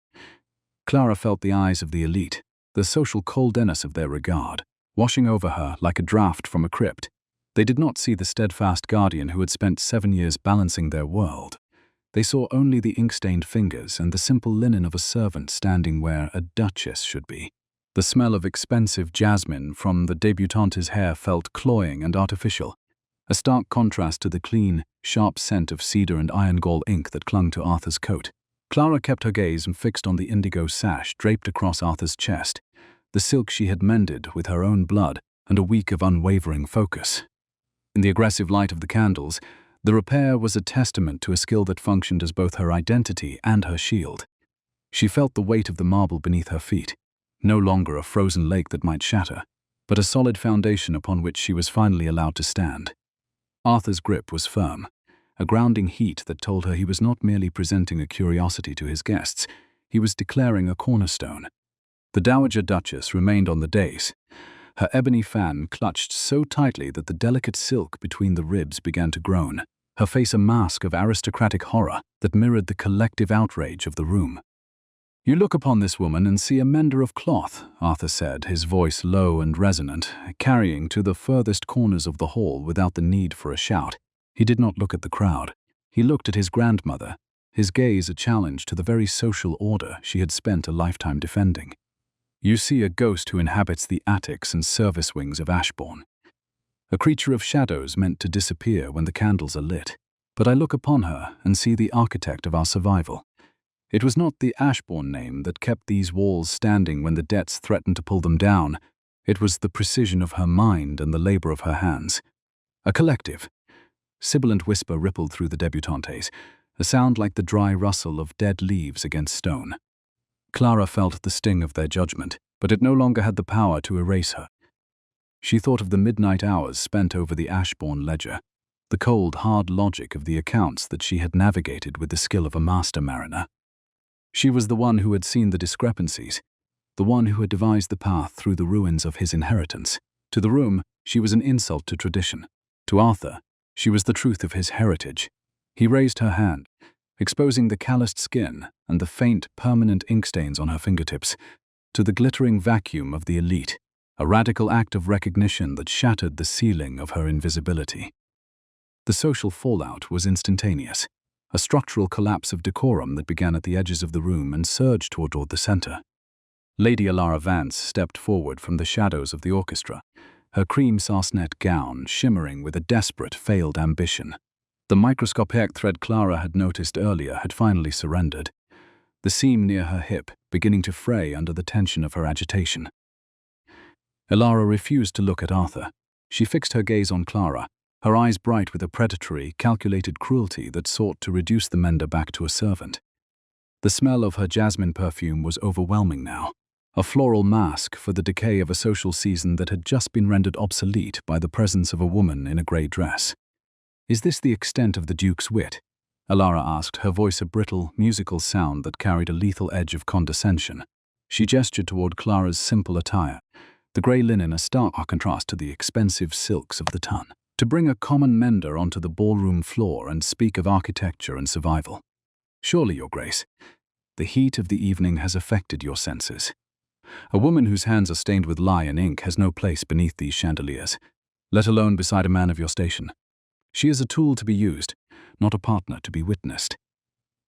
Speaker 1: Clara felt the eyes of the elite, the social coldness of their regard, washing over her like a draught from a crypt. They did not see the steadfast guardian who had spent 7 years balancing their world. They saw only the ink-stained fingers and the simple linen of a servant standing where a duchess should be. The smell of expensive jasmine from the débutante's hair felt cloying and artificial, a stark contrast to the clean, sharp scent of cedar and iron gall ink that clung to Arthur's coat. Clara kept her gaze fixed on the indigo sash draped across Arthur's chest, the silk she had mended with her own blood and a week of unwavering focus. In the aggressive light of the candles, the repair was a testament to a skill that functioned as both her identity and her shield. She felt the weight of the marble beneath her feet, no longer a frozen lake that might shatter, but a solid foundation upon which she was finally allowed to stand. Arthur's grip was firm, a grounding heat that told her he was not merely presenting a curiosity to his guests, he was declaring a cornerstone. The Dowager Duchess remained on the dais, her ebony fan clutched so tightly that the delicate silk between the ribs began to groan, her face a mask of aristocratic horror that mirrored the collective outrage of the room. "You look upon this woman and see a mender of cloth," Arthur said, his voice low and resonant, carrying to the furthest corners of the hall without the need for a shout. He did not look at the crowd. He looked at his grandmother, his gaze a challenge to the very social order she had spent a lifetime defending. "You see a ghost who inhabits the attics and service wings of Ashbourne. A creature of shadows meant to disappear when the candles are lit. But I look upon her and see the architect of our survival. It was not the Ashbourne name that kept these walls standing when the debts threatened to pull them down. It was the precision of her mind and the labor of her hands. A collective." Sibilant whisper rippled through the debutantes, a sound like the dry rustle of dead leaves against stone. Clara felt the sting of their judgment, but it no longer had the power to erase her. She thought of the midnight hours spent over the Ashbourne ledger, the cold, hard logic of the accounts that she had navigated with the skill of a master mariner. She was the one who had seen the discrepancies, the one who had devised the path through the ruins of his inheritance. To the room, she was an insult to tradition. To Arthur, she was the truth of his heritage. He raised her hand, exposing the calloused skin and the faint, permanent ink stains on her fingertips, to the glittering vacuum of the elite, a radical act of recognition that shattered the ceiling of her invisibility. The social fallout was instantaneous, a structural collapse of decorum that began at the edges of the room and surged toward the center. Lady Alara Vance stepped forward from the shadows of the orchestra, her cream sarcenet gown shimmering with a desperate, failed ambition. The microscopic thread Clara had noticed earlier had finally surrendered, the seam near her hip beginning to fray under the tension of her agitation. Alara refused to look at Arthur. She fixed her gaze on Clara, her eyes bright with a predatory, calculated cruelty that sought to reduce the mender back to a servant. The smell of her jasmine perfume was overwhelming now, a floral mask for the decay of a social season that had just been rendered obsolete by the presence of a woman in a grey dress. "Is this the extent of the Duke's wit?" Alara asked, her voice a brittle, musical sound that carried a lethal edge of condescension. She gestured toward Clara's simple attire, the grey linen a stark contrast to the expensive silks of the ton. "To bring a common mender onto the ballroom floor and speak of architecture and survival. Surely, Your Grace, the heat of the evening has affected your senses. A woman whose hands are stained with lye and ink has no place beneath these chandeliers, let alone beside a man of your station. She is a tool to be used, not a partner to be witnessed."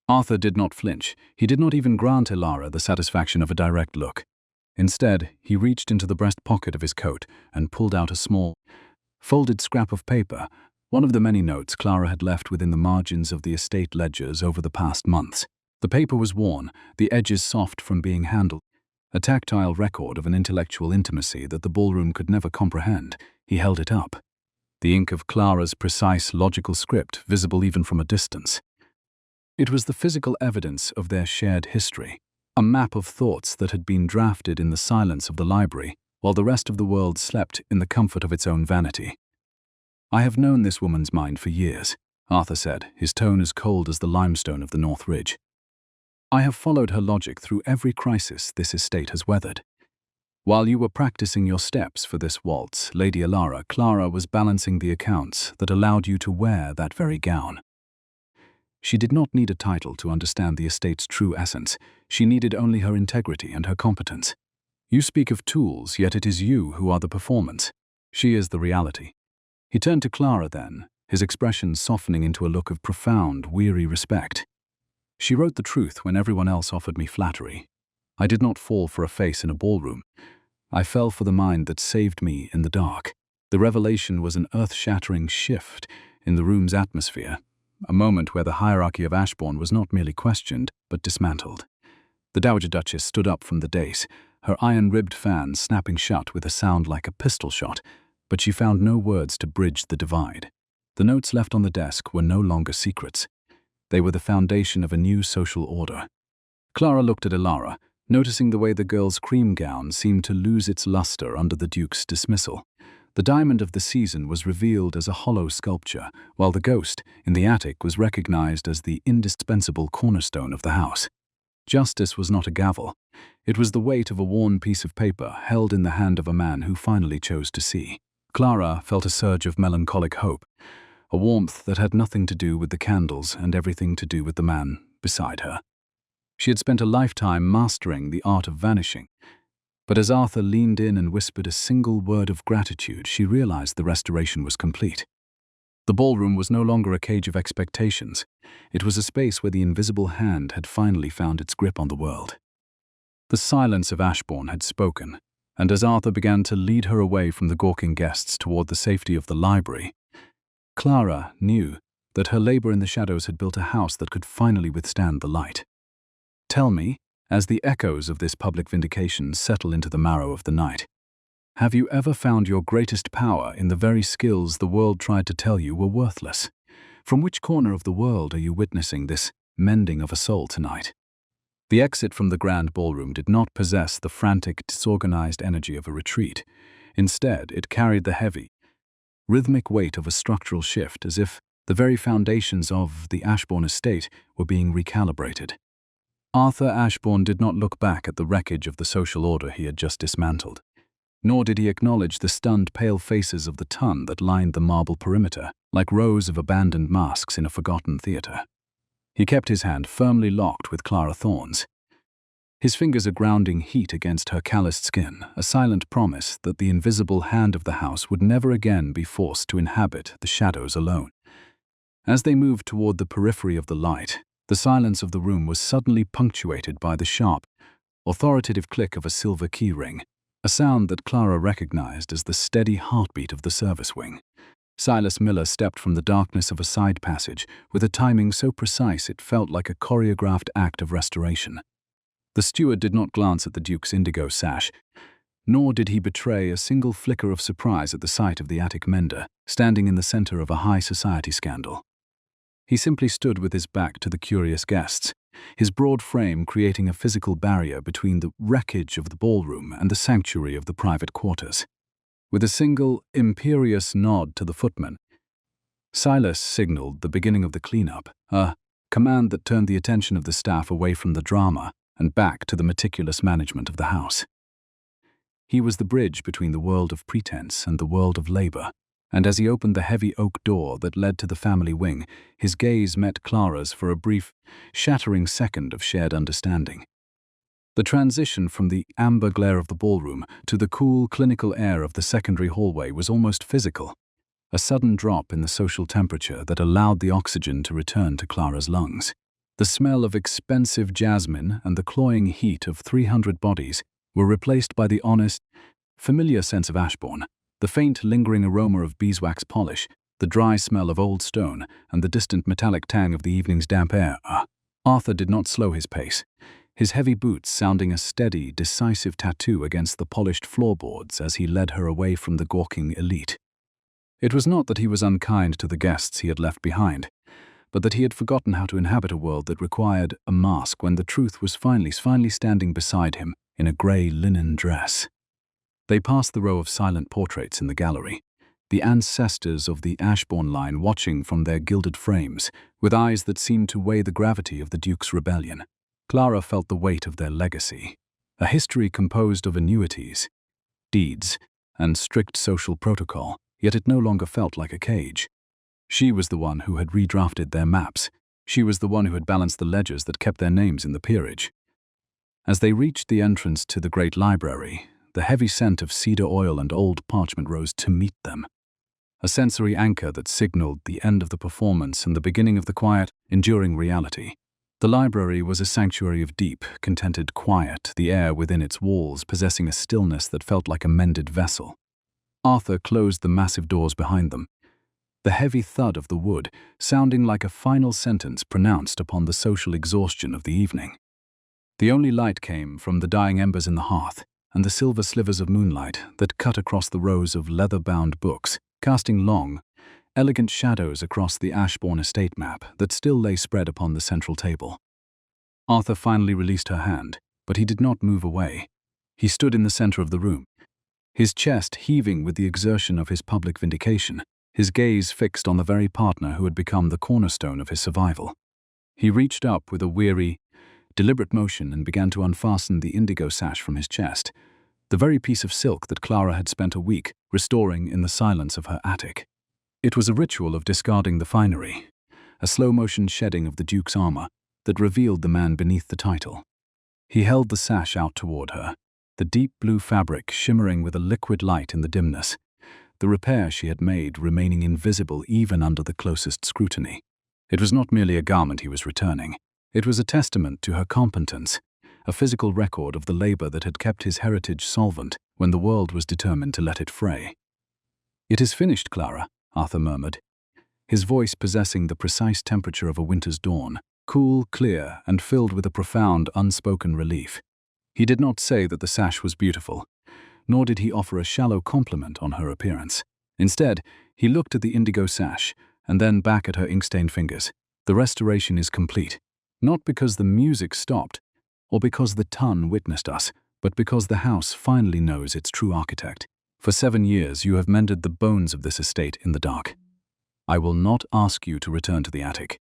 Speaker 1: Arthur did not flinch. He did not even grant Alara the satisfaction of a direct look. Instead, he reached into the breast pocket of his coat and pulled out a small, folded scrap of paper, one of the many notes Clara had left within the margins of the estate ledgers over the past months. The paper was worn, the edges soft from being handled, a tactile record of an intellectual intimacy that the ballroom could never comprehend. He held it up. the ink of Clara's precise logical script visible even from a distance. It was the physical evidence of their shared history, a map of thoughts that had been drafted in the silence of the library, while the rest of the world slept in the comfort of its own vanity. "I have known this woman's mind for years," Arthur said, his tone as cold as the limestone of the North Ridge. "I have followed her logic through every crisis this estate has weathered. While you were practicing your steps for this waltz, Lady Alara, Clara was balancing the accounts that allowed you to wear that very gown. She did not need a title to understand the estate's true essence. She needed only her integrity and her competence. You speak of tools, yet it is you who are the performance. She is the reality." He turned to Clara then, his expression softening into a look of profound, weary respect. "She wrote the truth when everyone else offered me flattery. I did not fall for a face in a ballroom. I fell for the mind that saved me in the dark. The revelation was an earth-shattering shift in the room's atmosphere, a moment where the hierarchy of Ashbourne was not merely questioned, but dismantled." The Dowager Duchess stood up from the dais, her iron-ribbed fan snapping shut with a sound like a pistol shot, but she found no words to bridge the divide. The notes left on the desk were no longer secrets. They were the foundation of a new social order. Clara looked at Alara, noticing the way the girl's cream gown seemed to lose its luster under the Duke's dismissal. The diamond of the season was revealed as a hollow sculpture, while the ghost in the attic was recognized as the indispensable cornerstone of the house. Justice was not a gavel. It was the weight of a worn piece of paper held in the hand of a man who finally chose to see. Clara felt a surge of melancholic hope, a warmth that had nothing to do with the candles and everything to do with the man beside her. She had spent a lifetime mastering the art of vanishing, but as Arthur leaned in and whispered a single word of gratitude, she realized the restoration was complete. The ballroom was no longer a cage of expectations. It was a space where the invisible hand had finally found its grip on the world. The silence of Ashbourne had spoken, and as Arthur began to lead her away from the gawking guests toward the safety of the library, Clara knew that her labor in the shadows had built a house that could finally withstand the light. "Tell me," as the echoes of this public vindication settle into the marrow of the night, "have you ever found your greatest power in the very skills the world tried to tell you were worthless? From which corner of the world are you witnessing this mending of a soul tonight?" The exit from the grand ballroom did not possess the frantic, disorganized energy of a retreat. Instead, it carried the heavy, rhythmic weight of a structural shift, as if the very foundations of the Ashbourne estate were being recalibrated. Arthur Ashbourne did not look back at the wreckage of the social order he had just dismantled, nor did he acknowledge the stunned pale faces of the ton that lined the marble perimeter, like rows of abandoned masks in a forgotten theatre. He kept his hand firmly locked with Clara Thorne's, his fingers a grounding heat against her calloused skin, a silent promise that the invisible hand of the house would never again be forced to inhabit the shadows alone. As they moved toward the periphery of the light, the silence of the room was suddenly punctuated by the sharp, authoritative click of a silver key ring, a sound that Clara recognized as the steady heartbeat of the service wing. Silas Miller stepped from the darkness of a side passage with a timing so precise it felt like a choreographed act of restoration. The steward did not glance at the Duke's indigo sash, nor did he betray a single flicker of surprise at the sight of the attic mender, standing in the center of a high society scandal. He simply stood with his back to the curious guests, his broad frame creating a physical barrier between the wreckage of the ballroom and the sanctuary of the private quarters. With a single, imperious nod to the footman, Silas signaled the beginning of the cleanup, a command that turned the attention of the staff away from the drama and back to the meticulous management of the house. He was the bridge between the world of pretense and the world of labor, and as he opened the heavy oak door that led to the family wing, his gaze met Clara's for a brief, shattering second of shared understanding. The transition from the amber glare of the ballroom to the cool, clinical air of the secondary hallway was almost physical, a sudden drop in the social temperature that allowed the oxygen to return to Clara's lungs. The smell of expensive jasmine and the cloying heat of 300 bodies were replaced by the honest, familiar sense of Ashbourne, the faint, lingering aroma of beeswax polish, the dry smell of old stone, and the distant metallic tang of the evening's damp air. Arthur did not slow his pace, his heavy boots sounding a steady, decisive tattoo against the polished floorboards as he led her away from the gawking elite. It was not that he was unkind to the guests he had left behind, but that he had forgotten how to inhabit a world that required a mask when the truth was finally standing beside him in a grey linen dress. They passed the row of silent portraits in the gallery, the ancestors of the Ashbourne line watching from their gilded frames, with eyes that seemed to weigh the gravity of the Duke's rebellion. Clara felt the weight of their legacy, a history composed of annuities, deeds, and strict social protocol, yet it no longer felt like a cage. She was the one who had redrafted their maps. She was the one who had balanced the ledgers that kept their names in the peerage. As they reached the entrance to the great library, the heavy scent of cedar oil and old parchment rose to meet them, a sensory anchor that signaled the end of the performance and the beginning of the quiet, enduring reality. The library was a sanctuary of deep, contented quiet, the air within its walls possessing a stillness that felt like a mended vessel. Arthur closed the massive doors behind them, the heavy thud of the wood sounding like a final sentence pronounced upon the social exhaustion of the evening. The only light came from the dying embers in the hearth and the silver slivers of moonlight that cut across the rows of leather-bound books, casting long, elegant shadows across the Ashbourne estate map that still lay spread upon the central table. Arthur finally released her hand, but he did not move away. He stood in the center of the room, his chest heaving with the exertion of his public vindication, his gaze fixed on the very partner who had become the cornerstone of his survival. He reached up with a weary, deliberate motion and began to unfasten the indigo sash from his chest, the very piece of silk that Clara had spent a week restoring in the silence of her attic. It was a ritual of discarding the finery, a slow-motion shedding of the Duke's armor that revealed the man beneath the title. He held the sash out toward her, the deep blue fabric shimmering with a liquid light in the dimness, the repair she had made remaining invisible even under the closest scrutiny. It was not merely a garment he was returning. It was a testament to her competence, a physical record of the labor that had kept his heritage solvent when the world was determined to let it fray. "It is finished, Clara," Arthur murmured, his voice possessing the precise temperature of a winter's dawn, cool, clear, and filled with a profound, unspoken relief. He did not say that the sash was beautiful, nor did he offer a shallow compliment on her appearance. Instead, he looked at the indigo sash and then back at her ink-stained fingers. "The restoration is complete, not because the music stopped, or because the ton witnessed us, but because the house finally knows its true architect. For 7 years you have mended the bones of this estate in the dark. I will not ask you to return to the attic,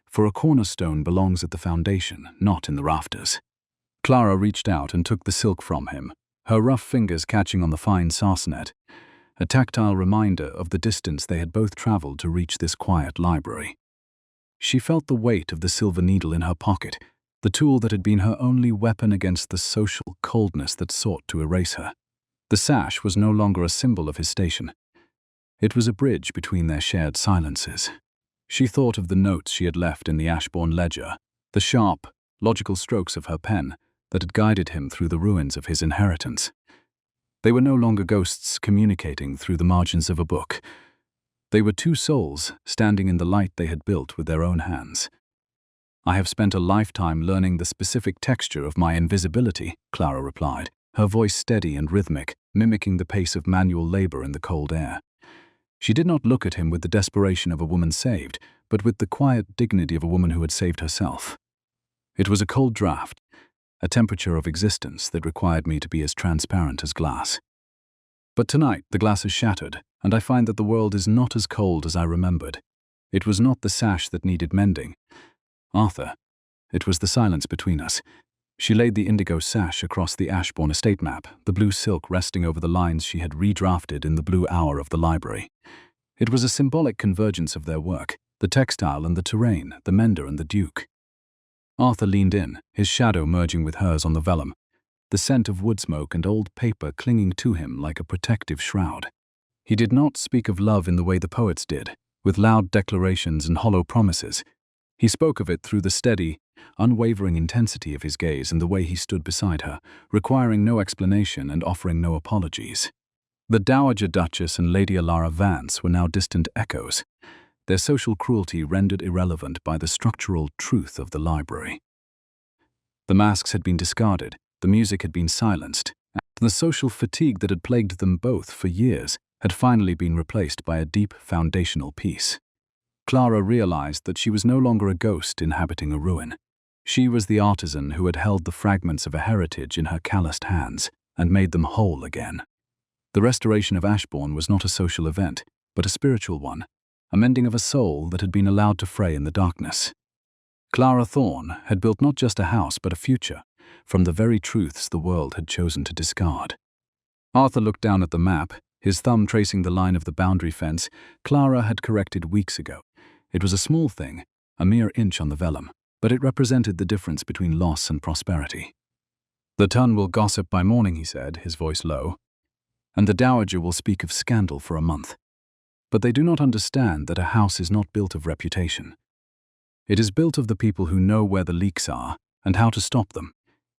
Speaker 1: for a cornerstone belongs at the foundation, not in the rafters." Clara reached out and took the silk from him, her rough fingers catching on the fine sarsenet, a tactile reminder of the distance they had both traveled to reach this quiet library. She felt the weight of the silver needle in her pocket, the tool that had been her only weapon against the social coldness that sought to erase her. The sash was no longer a symbol of his station. It was a bridge between their shared silences. She thought of the notes she had left in the Ashbourne ledger, the sharp, logical strokes of her pen that had guided him through the ruins of his inheritance. They were no longer ghosts communicating through the margins of a book. They were two souls standing in the light they had built with their own hands. "I have spent a lifetime learning the specific texture of my invisibility," Clara replied, her voice steady and rhythmic, mimicking the pace of manual labor in the cold air. She did not look at him with the desperation of a woman saved, but with the quiet dignity of a woman who had saved herself. "It was a cold draft, a temperature of existence that required me to be as transparent as glass. But tonight the glass is shattered, and I find that the world is not as cold as I remembered. It was not the sash that needed mending, Arthur. It was the silence between us." She laid the indigo sash across the Ashbourne estate map, the blue silk resting over the lines she had redrafted in the blue hour of the library. It was a symbolic convergence of their work, the textile and the terrain, the mender and the Duke. Arthur leaned in, his shadow merging with hers on the vellum, the scent of wood smoke and old paper clinging to him like a protective shroud. He did not speak of love in the way the poets did, with loud declarations and hollow promises. He spoke of it through the steady, unwavering intensity of his gaze and the way he stood beside her, requiring no explanation and offering no apologies. The Dowager Duchess and Lady Alara Vance were now distant echoes, their social cruelty rendered irrelevant by the structural truth of the library. The masks had been discarded, the music had been silenced, and the social fatigue that had plagued them both for years had finally been replaced by a deep foundational peace. Clara realized that she was no longer a ghost inhabiting a ruin. She was the artisan who had held the fragments of a heritage in her calloused hands and made them whole again. The restoration of Ashbourne was not a social event, but a spiritual one, a mending of a soul that had been allowed to fray in the darkness. Clara Thorne had built not just a house but a future, from the very truths the world had chosen to discard. Arthur looked down at the map, his thumb tracing the line of the boundary fence Clara had corrected weeks ago. It was a small thing, a mere inch on the vellum, but it represented the difference between loss and prosperity. "The ton will gossip by morning," he said, his voice low, "and the dowager will speak of scandal for a month. But they do not understand that a house is not built of reputation. It is built of the people who know where the leaks are and how to stop them."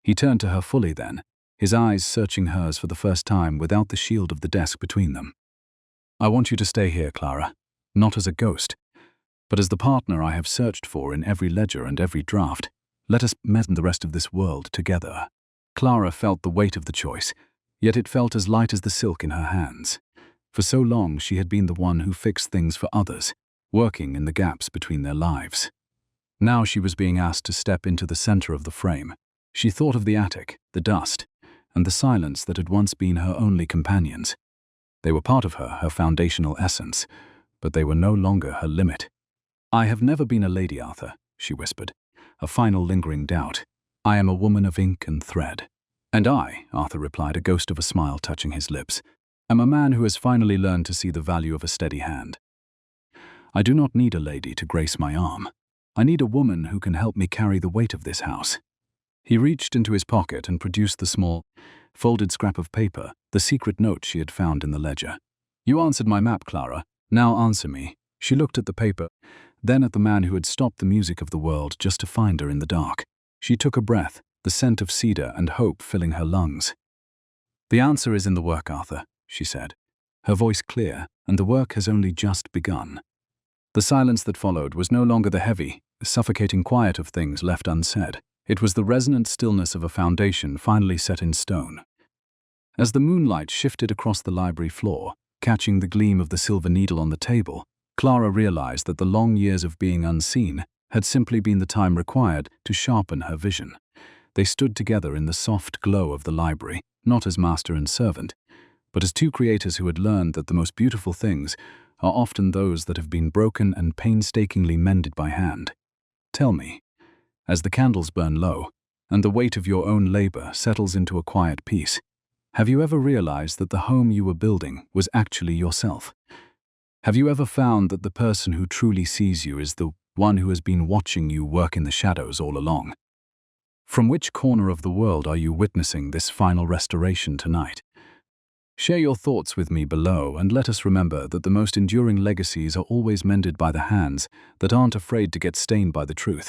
Speaker 1: He turned to her fully then, his eyes searching hers for the first time without the shield of the desk between them. "I want you to stay here, Clara, not as a ghost, but as the partner I have searched for in every ledger and every draft. Let us mend the rest of this world together." Clara felt the weight of the choice, yet it felt as light as the silk in her hands. For so long she had been the one who fixed things for others, working in the gaps between their lives. Now she was being asked to step into the center of the frame. She thought of the attic, the dust, and the silence that had once been her only companions. They were part of her, her foundational essence, but they were no longer her limit. "I have never been a lady, Arthur," she whispered, a final lingering doubt. "I am a woman of ink and thread." "And I," Arthur replied, a ghost of a smile touching his lips, "am a man who has finally learned to see the value of a steady hand. I do not need a lady to grace my arm. I need a woman who can help me carry the weight of this house." He reached into his pocket and produced the small, folded scrap of paper, the secret note she had found in the ledger. "You answered my map, Clara. Now answer me." She looked at the paper, then at the man who had stopped the music of the world just to find her in the dark. She took a breath, the scent of cedar and hope filling her lungs. "The answer is in the work, Arthur," she said, her voice clear, "and the work has only just begun." The silence that followed was no longer the heavy, suffocating quiet of things left unsaid. It was the resonant stillness of a foundation finally set in stone. As the moonlight shifted across the library floor, catching the gleam of the silver needle on the table, Clara realized that the long years of being unseen had simply been the time required to sharpen her vision. They stood together in the soft glow of the library, not as master and servant, but as two creators who had learned that the most beautiful things are often those that have been broken and painstakingly mended by hand. "Tell me," as the candles burn low, and the weight of your own labor settles into a quiet peace, have you ever realized that the home you were building was actually yourself? Have you ever found that the person who truly sees you is the one who has been watching you work in the shadows all along? From which corner of the world are you witnessing this final restoration tonight? Share your thoughts with me below, and let us remember that the most enduring legacies are always mended by the hands that aren't afraid to get stained by the truth.